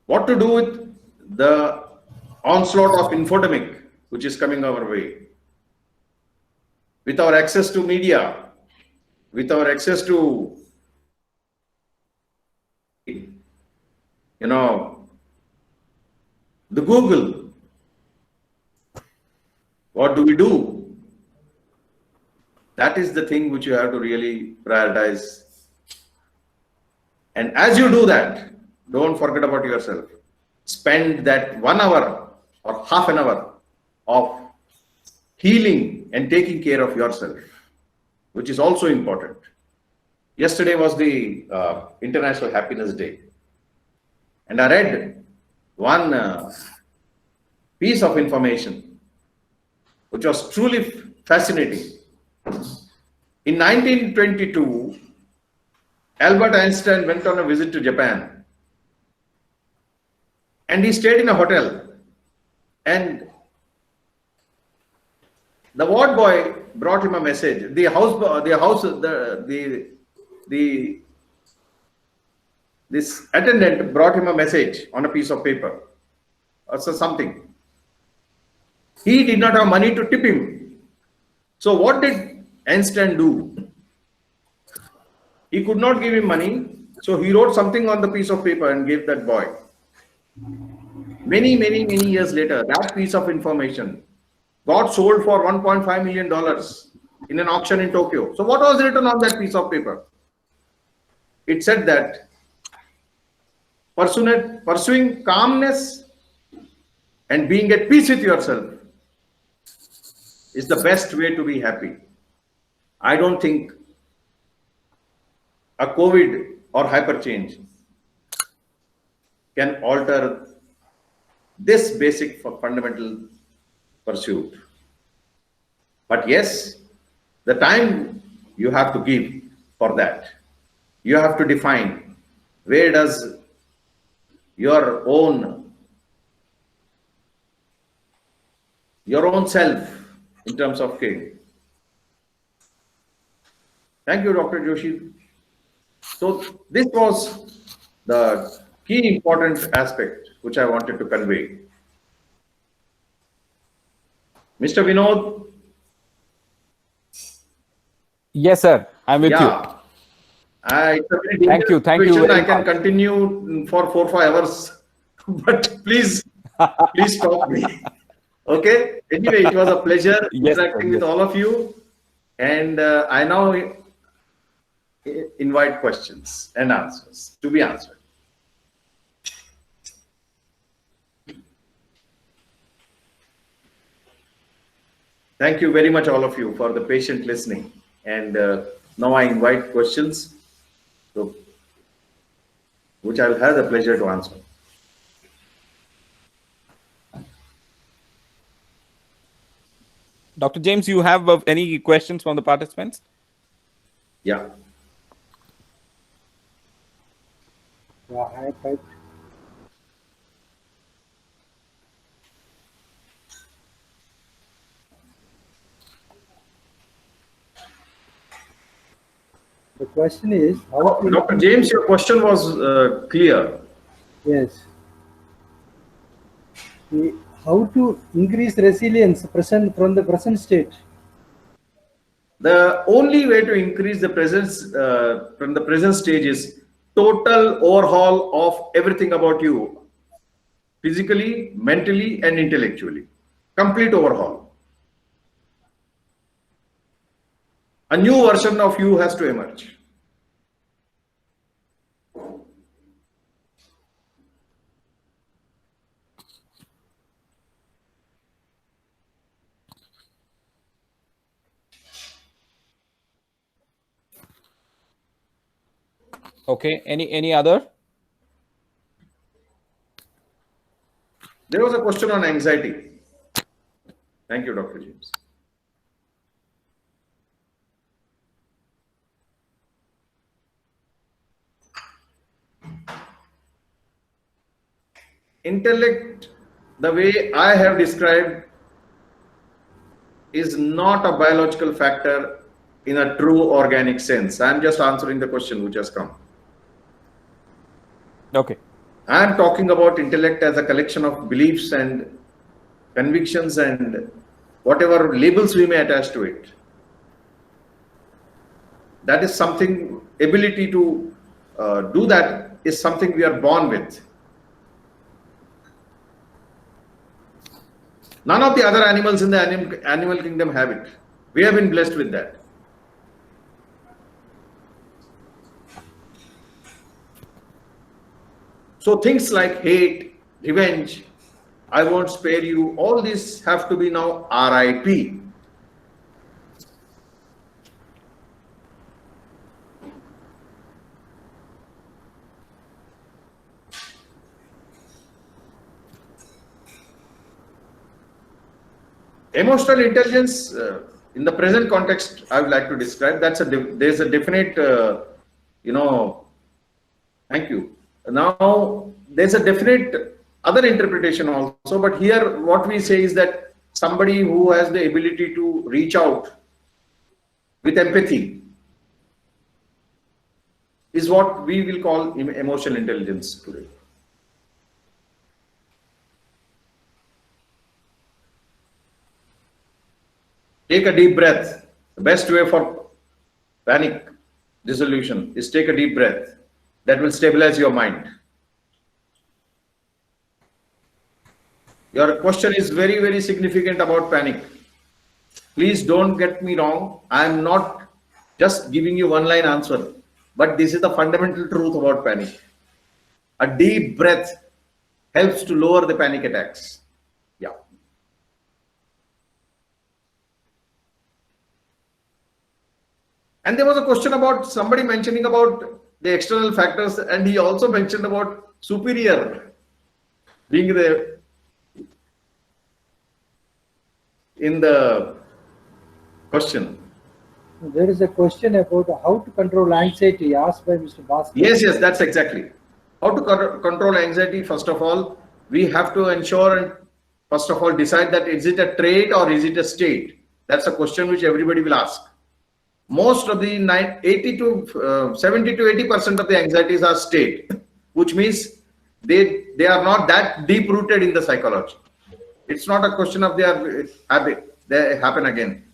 What to do with the onslaught of infodemic which is coming our way? With our access to media, with our access to the Google, what do we do? That is the thing which you have to really prioritize. And as you do that, don't forget about yourself. Spend that 1 hour or half an hour of healing and taking care of yourself, which is also important. Yesterday was the International Happiness Day. And I read one piece of information which was truly fascinating. In 1922, Albert Einstein went on a visit to Japan and he stayed in a hotel, and the ward boy brought him a message. This attendant brought him a message on a piece of paper or something. He did not have money to tip him. So what did Einstein do? He could not give him money, so he wrote something on the piece of paper and gave that boy. Many years later, that piece of information got sold for $1.5 million in an auction in Tokyo. So what was written on that piece of paper? It said that pursuing calmness and being at peace with yourself is the best way to be happy. I don't think a COVID or hyperchange can alter this basic fundamental pursuit. But yes, the time you have to give for that. you have to define where does your own self in terms of care. Thank you, Dr. Joshi. So this was the key important aspect which I wanted to convey. Mr. Vinod? Yes, sir. I'm with you. Yeah. It's a very Thank you. dangerous Thank you situation. very I can much. continue for 4 or 5 hours, but please stop me. Okay. Anyway, it was a pleasure Yes, sir. interacting with Yes. all of you, and I now invite questions and answers to be answered. Thank you very much, all of you, for the patient listening. And now I invite questions, so, which I'll have the pleasure to answer. Dr. James, you have any questions from the participants? Yeah. Yeah, I typed. The question is how to Dr. James, your question was clear. yes. How to increase resilience from the present state? The only way to increase the presence from the present stage is total overhaul of everything about you, physically, mentally, and intellectually. Complete overhaul. A new version of you has to emerge. Okay. Any other? There was a question on anxiety. Thank you, Dr. James. Intellect, the way I have described, is not a biological factor in a true organic sense. I'm just answering the question which has come. Okay. I'm talking about intellect as a collection of beliefs and convictions and whatever labels we may attach to it. That is something, ability to do that is something we are born with. None of the other animals in the animal kingdom have it. We have been blessed with that. So things like hate, revenge, I won't spare you, all these have to be now RIP. Emotional intelligence, in the present context, I would like to describe. There's a definite, thank you. Now, there's a definite other interpretation also, but here what we say is that somebody who has the ability to reach out with empathy is what we will call emotional intelligence today. Take a deep breath. The best way for panic dissolution is take a deep breath. That will stabilize your mind. Your question is very, very significant about panic. Please don't get me wrong. I am not just giving you one-line answer, but this is the fundamental truth about panic. A deep breath helps to lower the panic attacks. Yeah. And there was a question about somebody mentioning about the external factors, and he also mentioned about superior being in the question. There is a question about how to control anxiety asked by Mr. Bhaskar. Yes, that's exactly. How to control anxiety? First of all, we have to ensure and first of all decide that is it a trait or is it a state? That's a question which everybody will ask. Most of the 70 to 80% of the anxieties are state, which means they are not that deep rooted in the psychology. It's not a question of their habit. They happen again.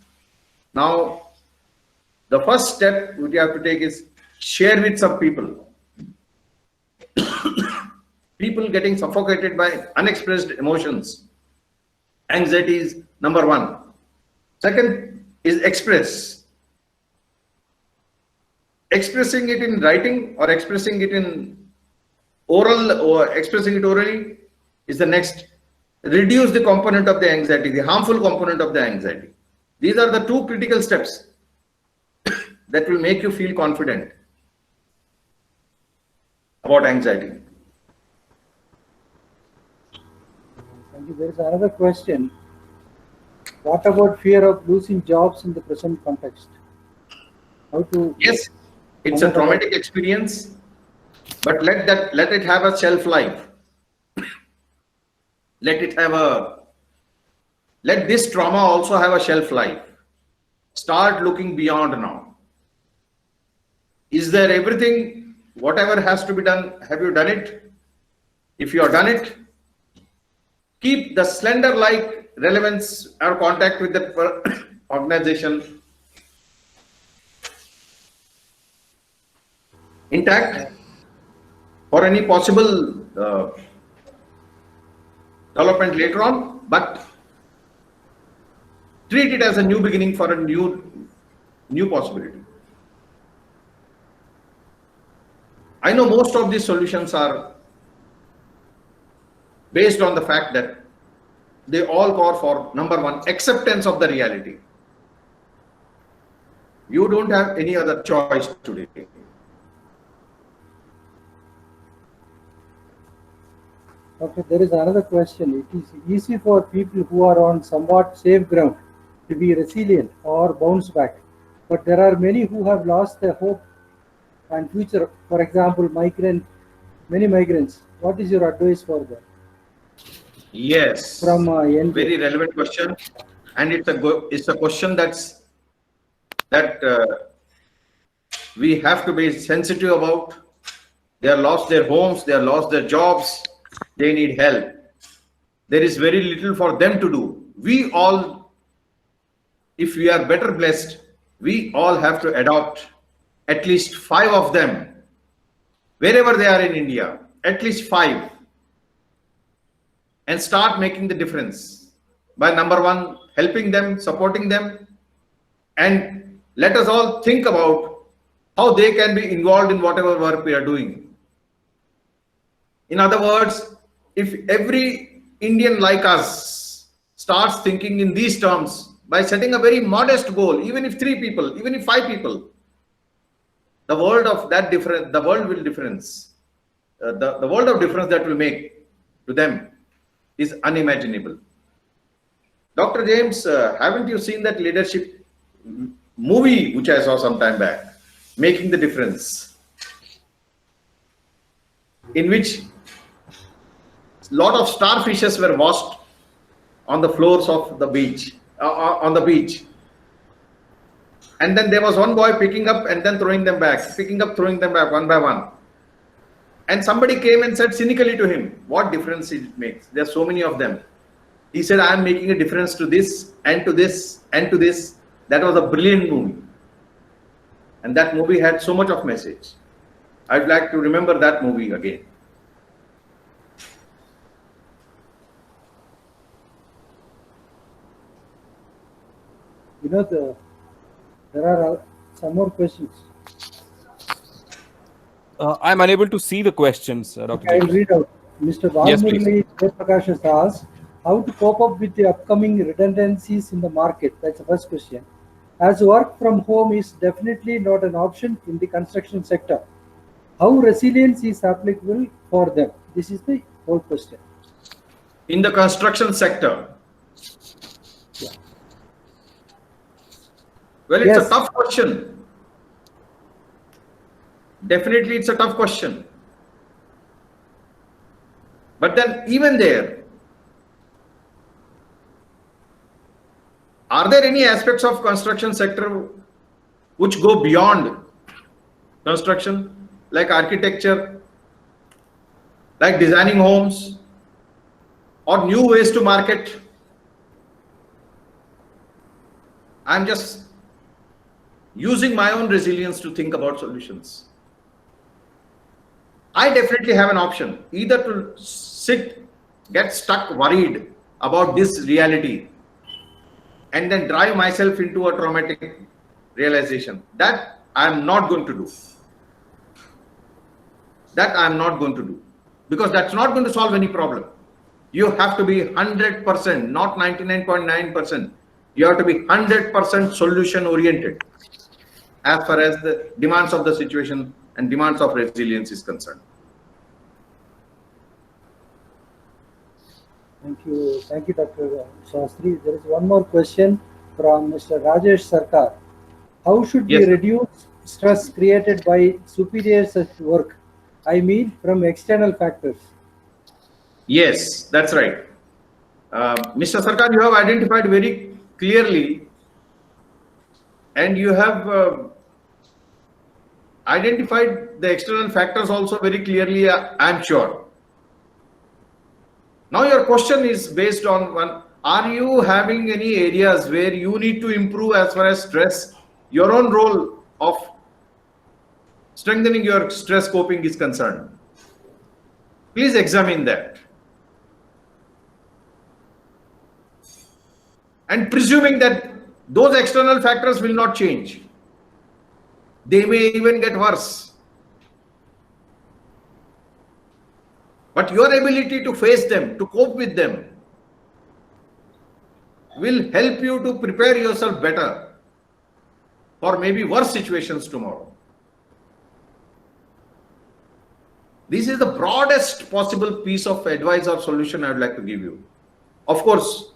Now, the first step which you have to take is share with some people. People getting suffocated by unexpressed emotions. Anxiety is number one. Second is express. Expressing it in writing or expressing it in oral or expressing it orally is the next. Reduce the component of the anxiety, the harmful component of the anxiety. These are the two critical steps that will make you feel confident about anxiety. Thank you. There is another question. What about fear of losing jobs in the present context? How to? Yes, it's a traumatic experience, but let it have a shelf life. Let this trauma also have a shelf life. Start looking beyond now. Is there everything, whatever has to be done, have you done it? If you have done it, keep the slender-like relevance or contact with the organization intact for any possible development later on, but treat it as a new beginning for a new possibility. I know most of these solutions are based on the fact that they all call for number one, acceptance of the reality. You don't have any other choice today. Okay, there is another question. It is easy for people who are on somewhat safe ground to be resilient or bounce back, but there are many who have lost their hope and future. For example, many migrants. What is your advice for them? Yes, From very relevant question, and it's a question that we have to be sensitive about. They have lost their homes, they have lost their jobs, they need help. There is very little for them to do. We all, if we are better blessed, we all have to adopt at least 5 of them, wherever they are in India, at least 5, and start making the difference by number one, helping them, supporting them, and let us all think about how they can be involved in whatever work we are doing. In other words, if every Indian like us starts thinking in these terms by setting a very modest goal, even if 3 people, even if 5 people, the world of that difference, the world will difference. The world of difference that will make to them is unimaginable. Dr. James, haven't you seen that leadership movie which I saw some time back, Making the Difference, in which a lot of starfishes were washed on the floors of the beach, on the beach. And then there was one boy picking up and then throwing them back, picking up, throwing them back one by one. And somebody came and said cynically to him, what difference it makes? There are so many of them. He said, I am making a difference to this and to this and to this. That was a brilliant movie. And that movie had so much of message. I'd like to remember that movie again. You know, there are some more questions. I'm unable to see the questions, Dr. Okay, I'll James. read out. Mr. Yes, please. Valmurali Prakash has asked how to cope up with the upcoming redundancies in the market. That's the first question. As work from home is definitely not an option in the construction sector, how resilience is applicable for them? This is the whole question. In the construction sector, Well, it's Yes. a tough question. Definitely, it's a tough question. But then, even there, are there any aspects of construction sector which go beyond construction, like architecture, like designing homes, or new ways to market? I'm just using my own resilience to think about solutions. I definitely have an option, either to sit, get stuck, worried about this reality, and then drive myself into a traumatic realization. That I'm not going to do. That I'm not going to do. Because that's not going to solve any problem. You have to be 100%, not 99.9%. You have to be 100% solution oriented as far as the demands of the situation and demands of resilience is concerned. Thank you, Dr. Sastry. There is one more question from Mr. Rajesh Sarkar. How should we Yes. reduce stress created by superiors at work? I mean, from external factors. Yes, that's right. Mr. Sarkar, you have identified very clearly, and you have identified the external factors also very clearly, I'm sure. Now your question is based on one, are you having any areas where you need to improve as far as stress, your own role of strengthening your stress coping is concerned? Please examine that. And presuming that those external factors will not change, they may even get worse. But your ability to face them, to cope with them, will help you to prepare yourself better for maybe worse situations tomorrow. This is the broadest possible piece of advice or solution I would like to give you. Of course,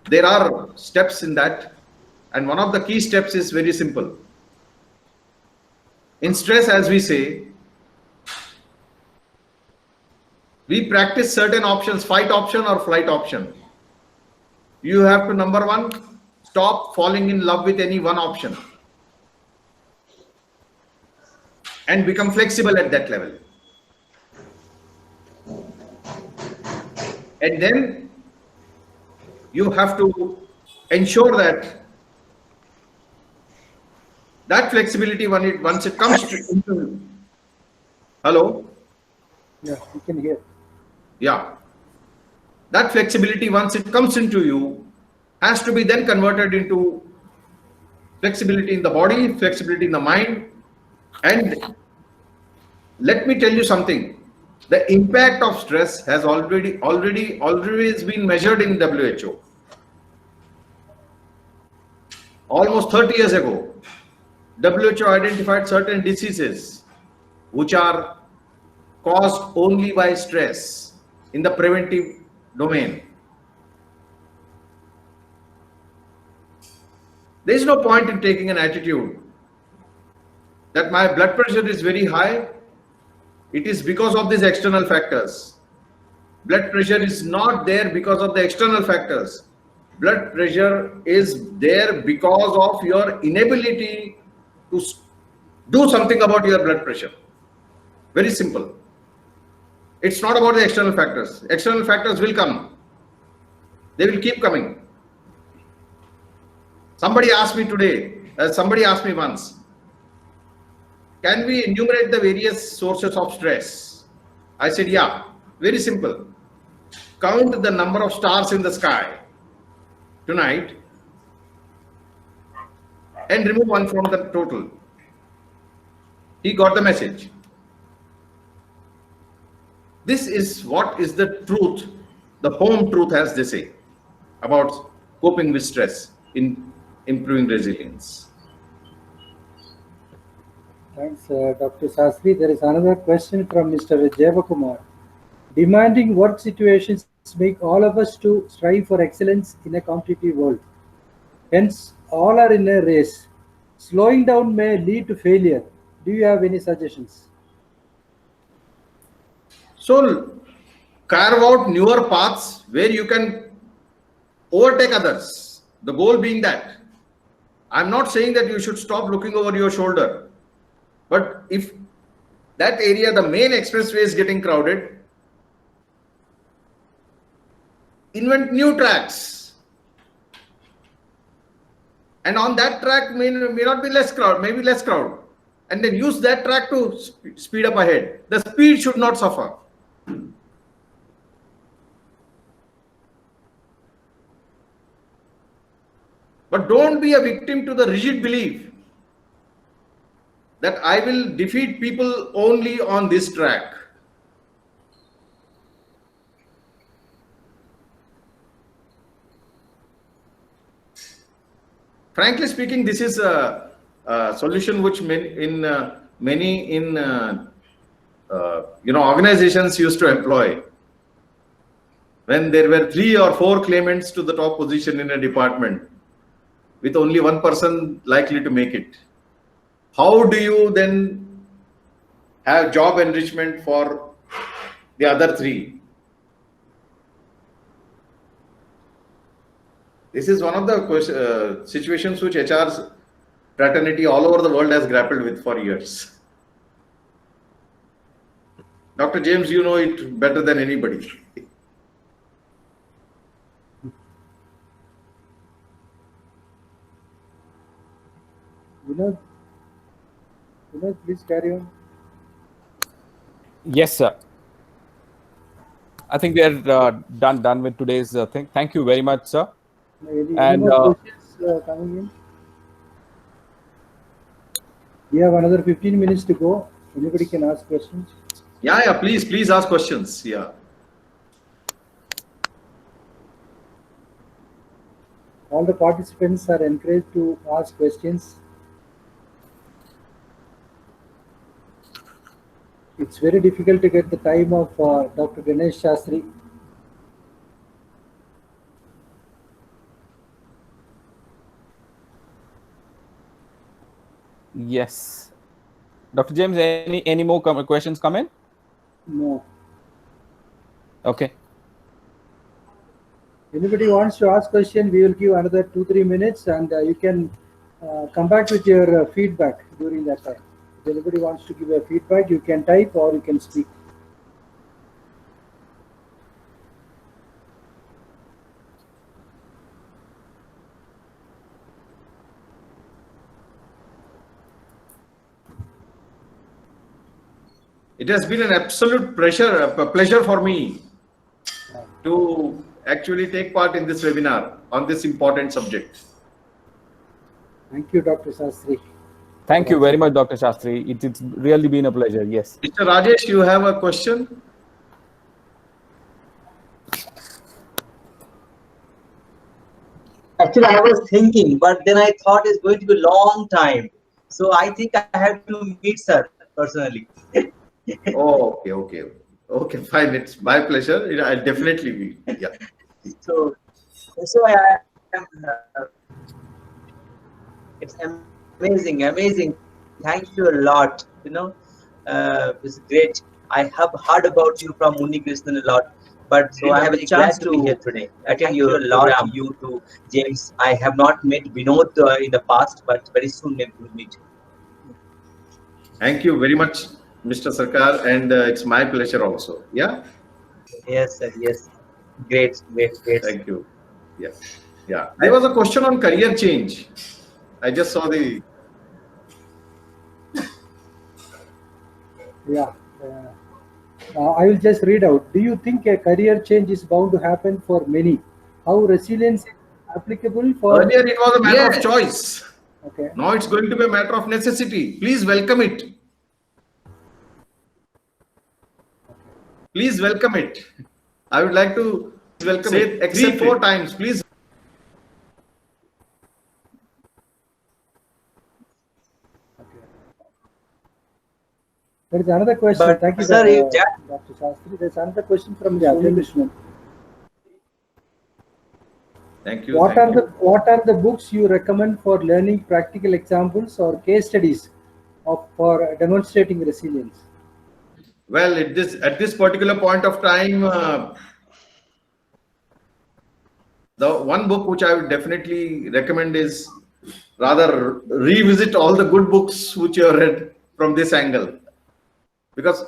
there are steps in that, and one of the key steps is very simple. In stress, as we say, we practice certain options, fight option or flight option. You have to, number one, stop falling in love with any one option and become flexible at that level. And then you have to ensure that that flexibility, once it comes into, hello? Yeah, you can hear. Yeah. That flexibility, once it comes into you, has to be then converted into flexibility in the body, flexibility in the mind. And let me tell you something. The impact of stress has always been measured in WHO. Almost 30 years ago, WHO identified certain diseases which are caused only by stress in the preventive domain. There is no point in taking an attitude that my blood pressure is very high. It is because of these external factors. Blood pressure is not there because of the external factors. Blood pressure is there because of your inability to do something about your blood pressure. Very simple. It's not about the external factors. External factors will come. They will keep coming. Somebody asked me today, somebody asked me once, can we enumerate the various sources of stress? I said, yeah, very simple. Count the number of stars in the sky tonight and remove one from the total. He got the message. This is what is the truth, the home truth, as they say, about coping with stress in improving resilience. Thanks, Dr. Sastry. There is another question from Mr. Jevakumar. Demanding work situations make all of us to strive for excellence in a competitive world. Hence, all are in a race. Slowing down may lead to failure. Do you have any suggestions? So carve out newer paths where you can overtake others. The goal being that. I'm not saying that you should stop looking over your shoulder. But if that area, the main expressway is getting crowded, invent new tracks. And on that track may not be less crowd, maybe less crowd. And then use that track to speed up ahead. The speed should not suffer. But don't be a victim to the rigid belief that I will defeat people only on this track. Frankly speaking, this is a solution which many in organizations used to employ. When there were 3 or 4 claimants to the top position in a department, with only one person likely to make it. How do you then have job enrichment for the other 3? This is one of the situations which HR's fraternity all over the world has grappled with for years. Dr. James, you know it better than anybody. Vinod, please carry on. Yes, sir. I think we are done with today's thing. Thank you very much, sir. Any more questions coming in? We have another 15 minutes to go. Anybody can ask questions. Yeah, please ask questions. Yeah. All the participants are encouraged to ask questions. It's very difficult to get the time of Dr. Ganesh.V.Sastry. Yes. Dr. James, any more questions come in? No. Okay. Anybody wants to ask question, we will give another 2-3 minutes, and you can come back with your feedback during that time. If anybody wants to give a feedback, you can type or you can speak. It has been an absolute pleasure for me to actually take part in this webinar on this important subject. Thank you, Dr. Sastry. Thank you very much, Dr. Sastry. It's really been a pleasure. Yes. Mr. Rajesh, you have a question? Actually, I was thinking, but then I thought it's going to be a long time. So I think I have to meet sir personally. Oh, okay, fine. It's my pleasure. I'll definitely be. Yeah. So I am. It's amazing. Thank you a lot. It's great. I have heard about you from Muni Krishnan a lot, but so I have a chance to be here today. Attend your program. You to James. I have not met Vinod in the past, but very soon we will meet. Thank you very much, Mr. Sarkar, and it's my pleasure also. Yeah. Yes, sir. Yes. Great. Thank you. Yes. Yeah. There was a question on career change. I just saw the. Yeah. I will just read out. Do you think a career change is bound to happen for many? How resilience is applicable for... Earlier it was a matter of choice. Okay. Now it's going to be a matter of necessity. Please welcome it. Please welcome it. I would like to welcome it. Except 4 times, please. There is another question. But thank you, sir, Dr. Sastry. There's another question from the attendant. Thank you. What are the books you recommend for learning practical examples or case studies for demonstrating resilience? Well, at this particular point of time, the one book which I would definitely recommend is rather revisit all the good books which you have read from this angle, because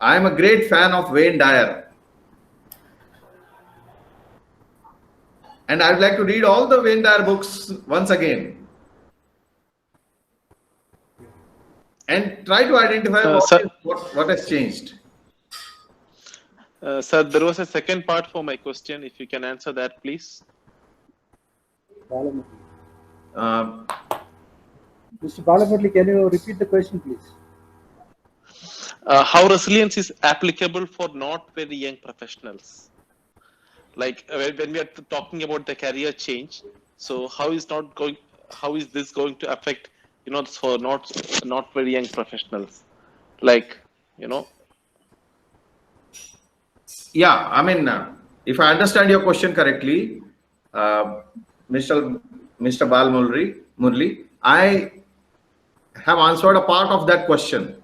I am a great fan of Wayne Dyer, and I'd like to read all the Wayne Dyer books once again and try to identify what has changed. Sir, there was a second part for my question. If you can answer that, please. Mr. Balamurli, can you repeat the question, please? How resilience is applicable for not very young professionals? Like when we are talking about the career change, so how is this going to affect, for not very young professionals? Like, Yeah, I mean, if I understand your question correctly, Mr. Balamurli, I have answered a part of that question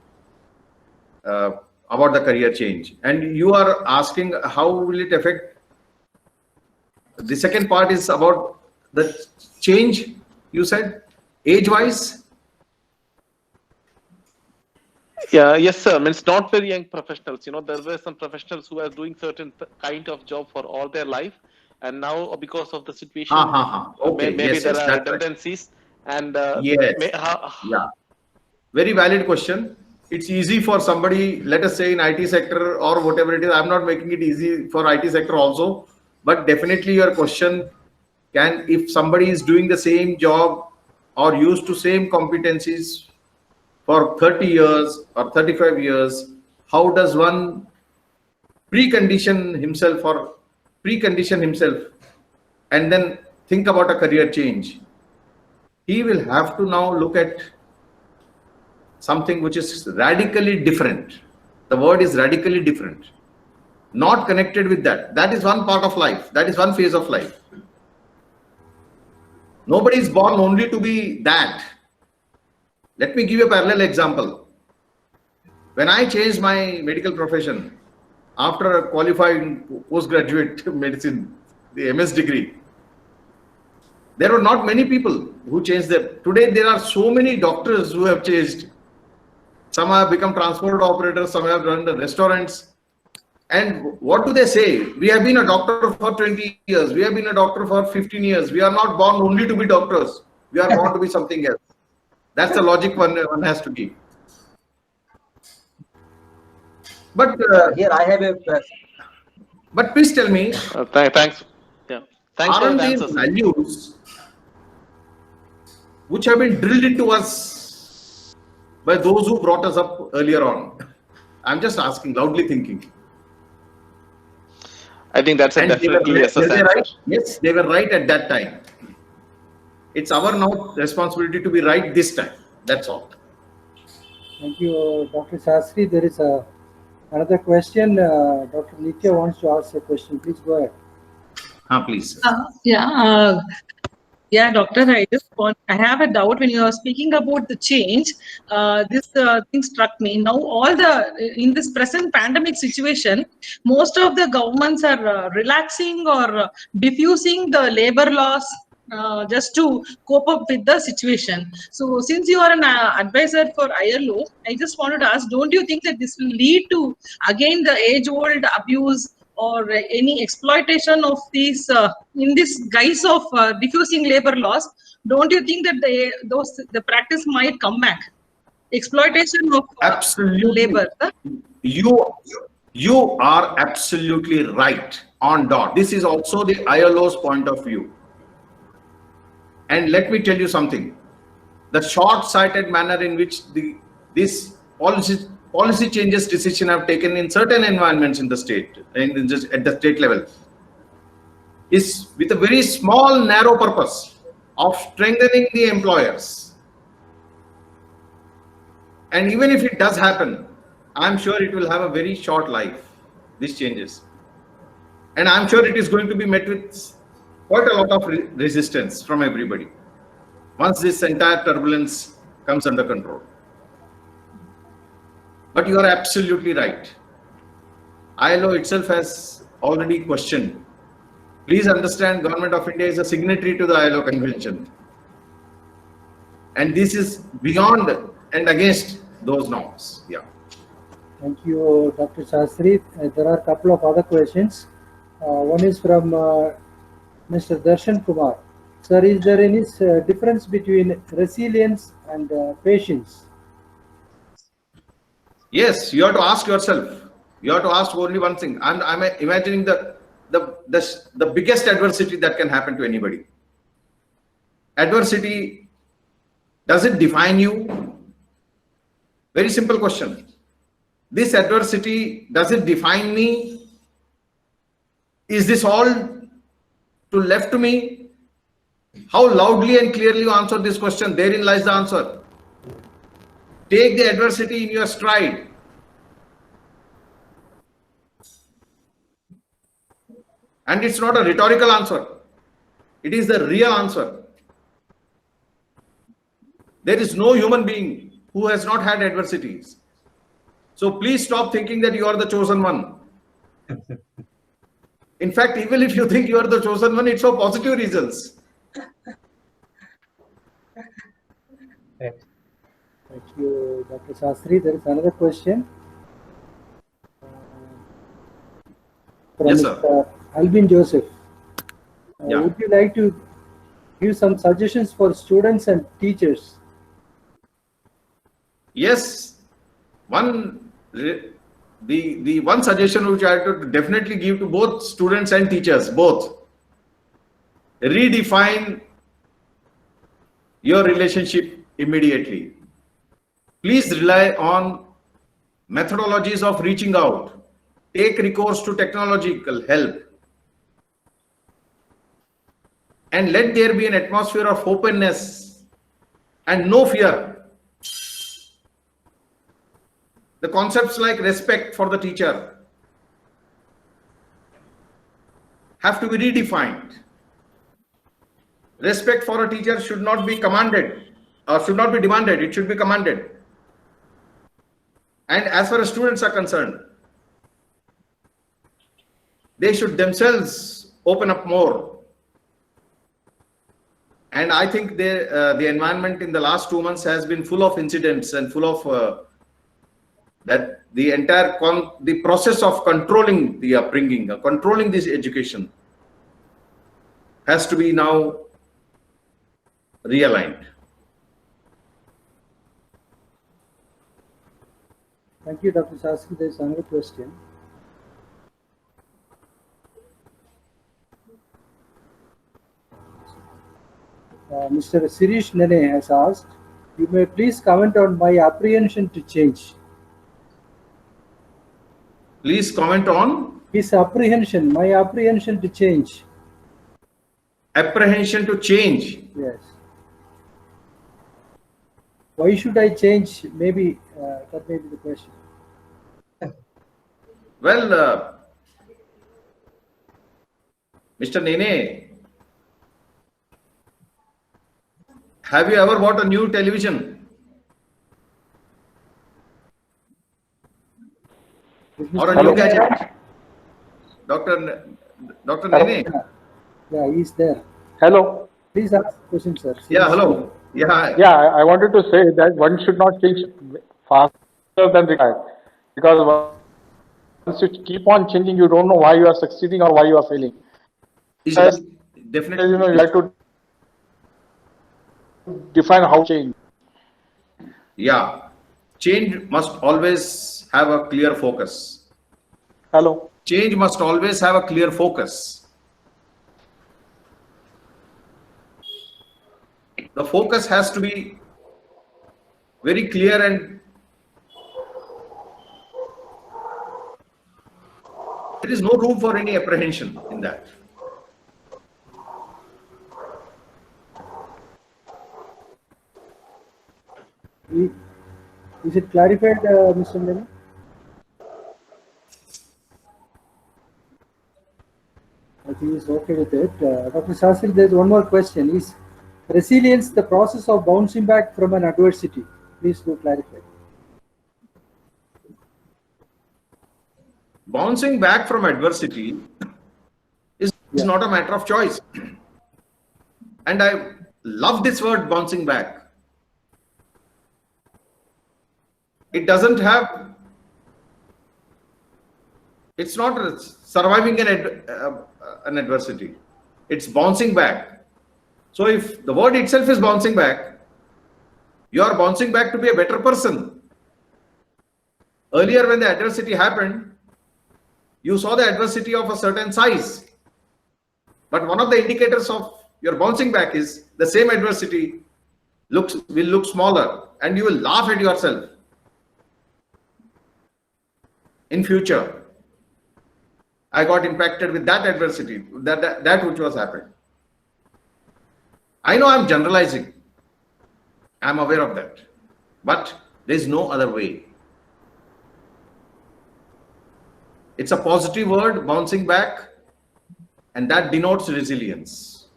about the career change, and you are asking how will it affect. The second part is about the change, you said, age-wise? Yeah, yes, sir. Means not very young professionals. There were some professionals who are doing certain kind of job for all their life, and now because of the situation, okay, maybe yes, there are that's redundancies. right. And yes, yeah, very valid question. It's easy for somebody, let us say in IT sector or whatever it is. I'm not making it easy for IT sector also, but definitely your question can, if somebody is doing the same job or used to same competencies for 30 years or 35 years, how does one precondition himself and then think about a career change? He will have to now look at something which is radically different. The word is radically different, not connected with that. That is one part of life. That is one phase of life. Nobody is born only to be that. Let me give you a parallel example. When I changed my medical profession after qualifying postgraduate medicine, the MS degree, there were not many people who changed them. Today, there are so many doctors who have changed. Some have become transport operators, some have run the restaurants. And what do they say? We have been a doctor for 20 years. We have been a doctor for 15 years. We are not born only to be doctors. We are born to be something else. That's the logic one has to give. But here I have a question. But please tell me, thanks. Yeah, thanks for the answer, sir. Values which have been drilled into us by those who brought us up earlier on? I'm just asking, loudly thinking. I think that's a definitely yes answer. Right? Yes, they were right at that time. It's our now responsibility to be right this time. That's all. Thank you, Dr. Sastry. There is another question. Dr. Nithya wants to ask a question. Please go ahead. Please. Yeah, doctor, I have a doubt when you are speaking about the change. This thing struck me. Now, in this present pandemic situation, most of the governments are relaxing or diffusing the labor laws just to cope up with the situation. So, since you are an advisor for ILO, I just wanted to ask, don't you think that this will lead to again the age-old abuse or any exploitation of these in this guise of diffusing labor laws? Don't you think that the practice might come back? Exploitation of labor. You are absolutely right on dot. This is also the ILO's point of view. And let me tell you something. The short-sighted manner in which this policy changes decision have taken in certain environments in the state, at the state level, is with a very small, narrow purpose of strengthening the employers. And even if it does happen, I'm sure it will have a very short life, these changes. And I'm sure it is going to be met with quite a lot of resistance from everybody once this entire turbulence comes under control. But you are absolutely right. ILO itself has already questioned. Please understand, Government of India is a signatory to the ILO Convention. And this is beyond and against those norms. Yeah. Thank you, Dr. Sastry. There are a couple of other questions. One is from Mr. Darshan Kumar. Sir, is there any difference between resilience and patience? Yes, you have to ask yourself. You have to ask only one thing. I'm imagining the biggest adversity that can happen to anybody. Adversity, does it define you? Very simple question. This adversity, does it define me? Is this all to left to me? How loudly and clearly you answer this question, therein lies the answer. Take the adversity in your stride. And it's not a rhetorical answer. It is the real answer. There is no human being who has not had adversities. So please stop thinking that you are the chosen one. In fact, even if you think you are the chosen one, it's for positive reasons. Thank you, Dr. Sastry. There is another question. From Yes, sir. Mr. Albin Joseph. Yeah. Would you like to give some suggestions for students and teachers? Yes, the one suggestion which I have to definitely give to both students and teachers, both, redefine your relationship immediately. Please rely on methodologies of reaching out. Take recourse to technological help. And let there be an atmosphere of openness and no fear. The concepts like respect for the teacher have to be redefined. Respect for a teacher should not be commanded or should not be demanded, it should be commanded. And as far as students are concerned, they should themselves open up more. And I think the environment in the last 2 months has been full of incidents and full of that the entire the process of controlling the upbringing, controlling this education has to be now realigned. Thank you, Dr. Sastry. There is another question. Mr. Sirish Nene has asked, you may please comment on my apprehension to change. Please comment on His apprehension, my apprehension to change. apprehension to change. Yes. Why should I change? Maybe that may be the question. Well, Mr. Nene, have you ever bought a new television or a new gadget? Dr. Nene? Yeah, he's there. Hello. Please ask the question, sir. Yeah, hello. Yeah. Yeah, I wanted to say that one should not change faster than required, because once you keep on changing, you don't know why you are succeeding or why you are failing. Definitely. You have to define how change. Yeah. Change must always have a clear focus. Hello. Change must always have a clear focus. The focus has to be very clear and there is no room for any apprehension in that. Is it clarified, Mr. Nene? if he is okay with it. Dr. Sastry, there's one more question. Is resilience the process of bouncing back from an adversity? Please do clarify. Bouncing back from adversity is not a matter of choice. And I love this word, bouncing back. It doesn't have, it's not surviving an adversity. It's bouncing back. So if the word itself is bouncing back, you are bouncing back to be a better person. Earlier when the adversity happened, you saw the adversity of a certain size. But one of the indicators of your bouncing back is the same adversity will look smaller and you will laugh at yourself in future. I got impacted with that adversity, that which was happened. I know I'm generalizing. I'm aware of that. But there's no other way. It's a positive word, bouncing back, and that denotes resilience.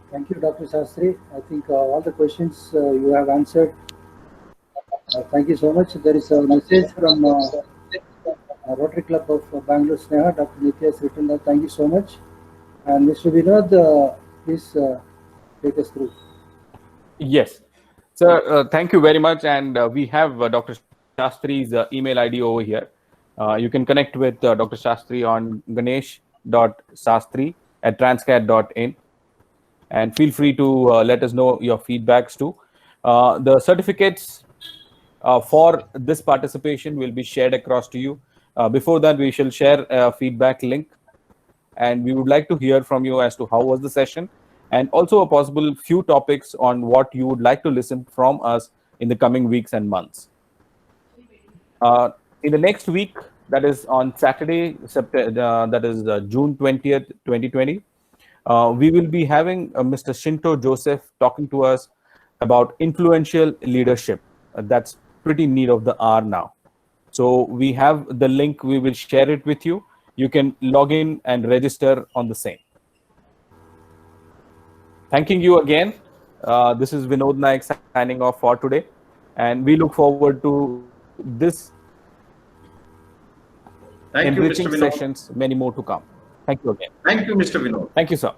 Thank you, Dr. Sastry. I think all the questions you have answered. Thank you so much. There is a message from Rotary Club of Bangalore Sneha. Dr. Nitya has written that. Thank you so much. And Mr. Vinod, please take us through. Yes. Sir, thank you very much. And we have Dr. Shastri's email ID over here. You can connect with Dr. Shastri on Ganesh.V.Sastry@TransCat.In. And feel free to let us know your feedbacks too. The certificates for this participation will be shared across to you. Before that, we shall share a feedback link. And we would like to hear from you as to how was the session, and also a possible few topics on what you would like to listen from us in the coming weeks and months. In the next week, that is on Saturday, that is June 20th, 2020, we will be having Mr. Shinto Joseph talking to us about influential leadership. That's pretty neat of the hour now. So we have the link. We will share it with you. You can log in and register on the same. Thanking you again. This is Vinod Naik signing off for today. And we look forward to this Thank you, enriching Mr. Vinod. sessions, many more to come. Thank you again. Thank you, Mr. Vinod. Thank you, sir.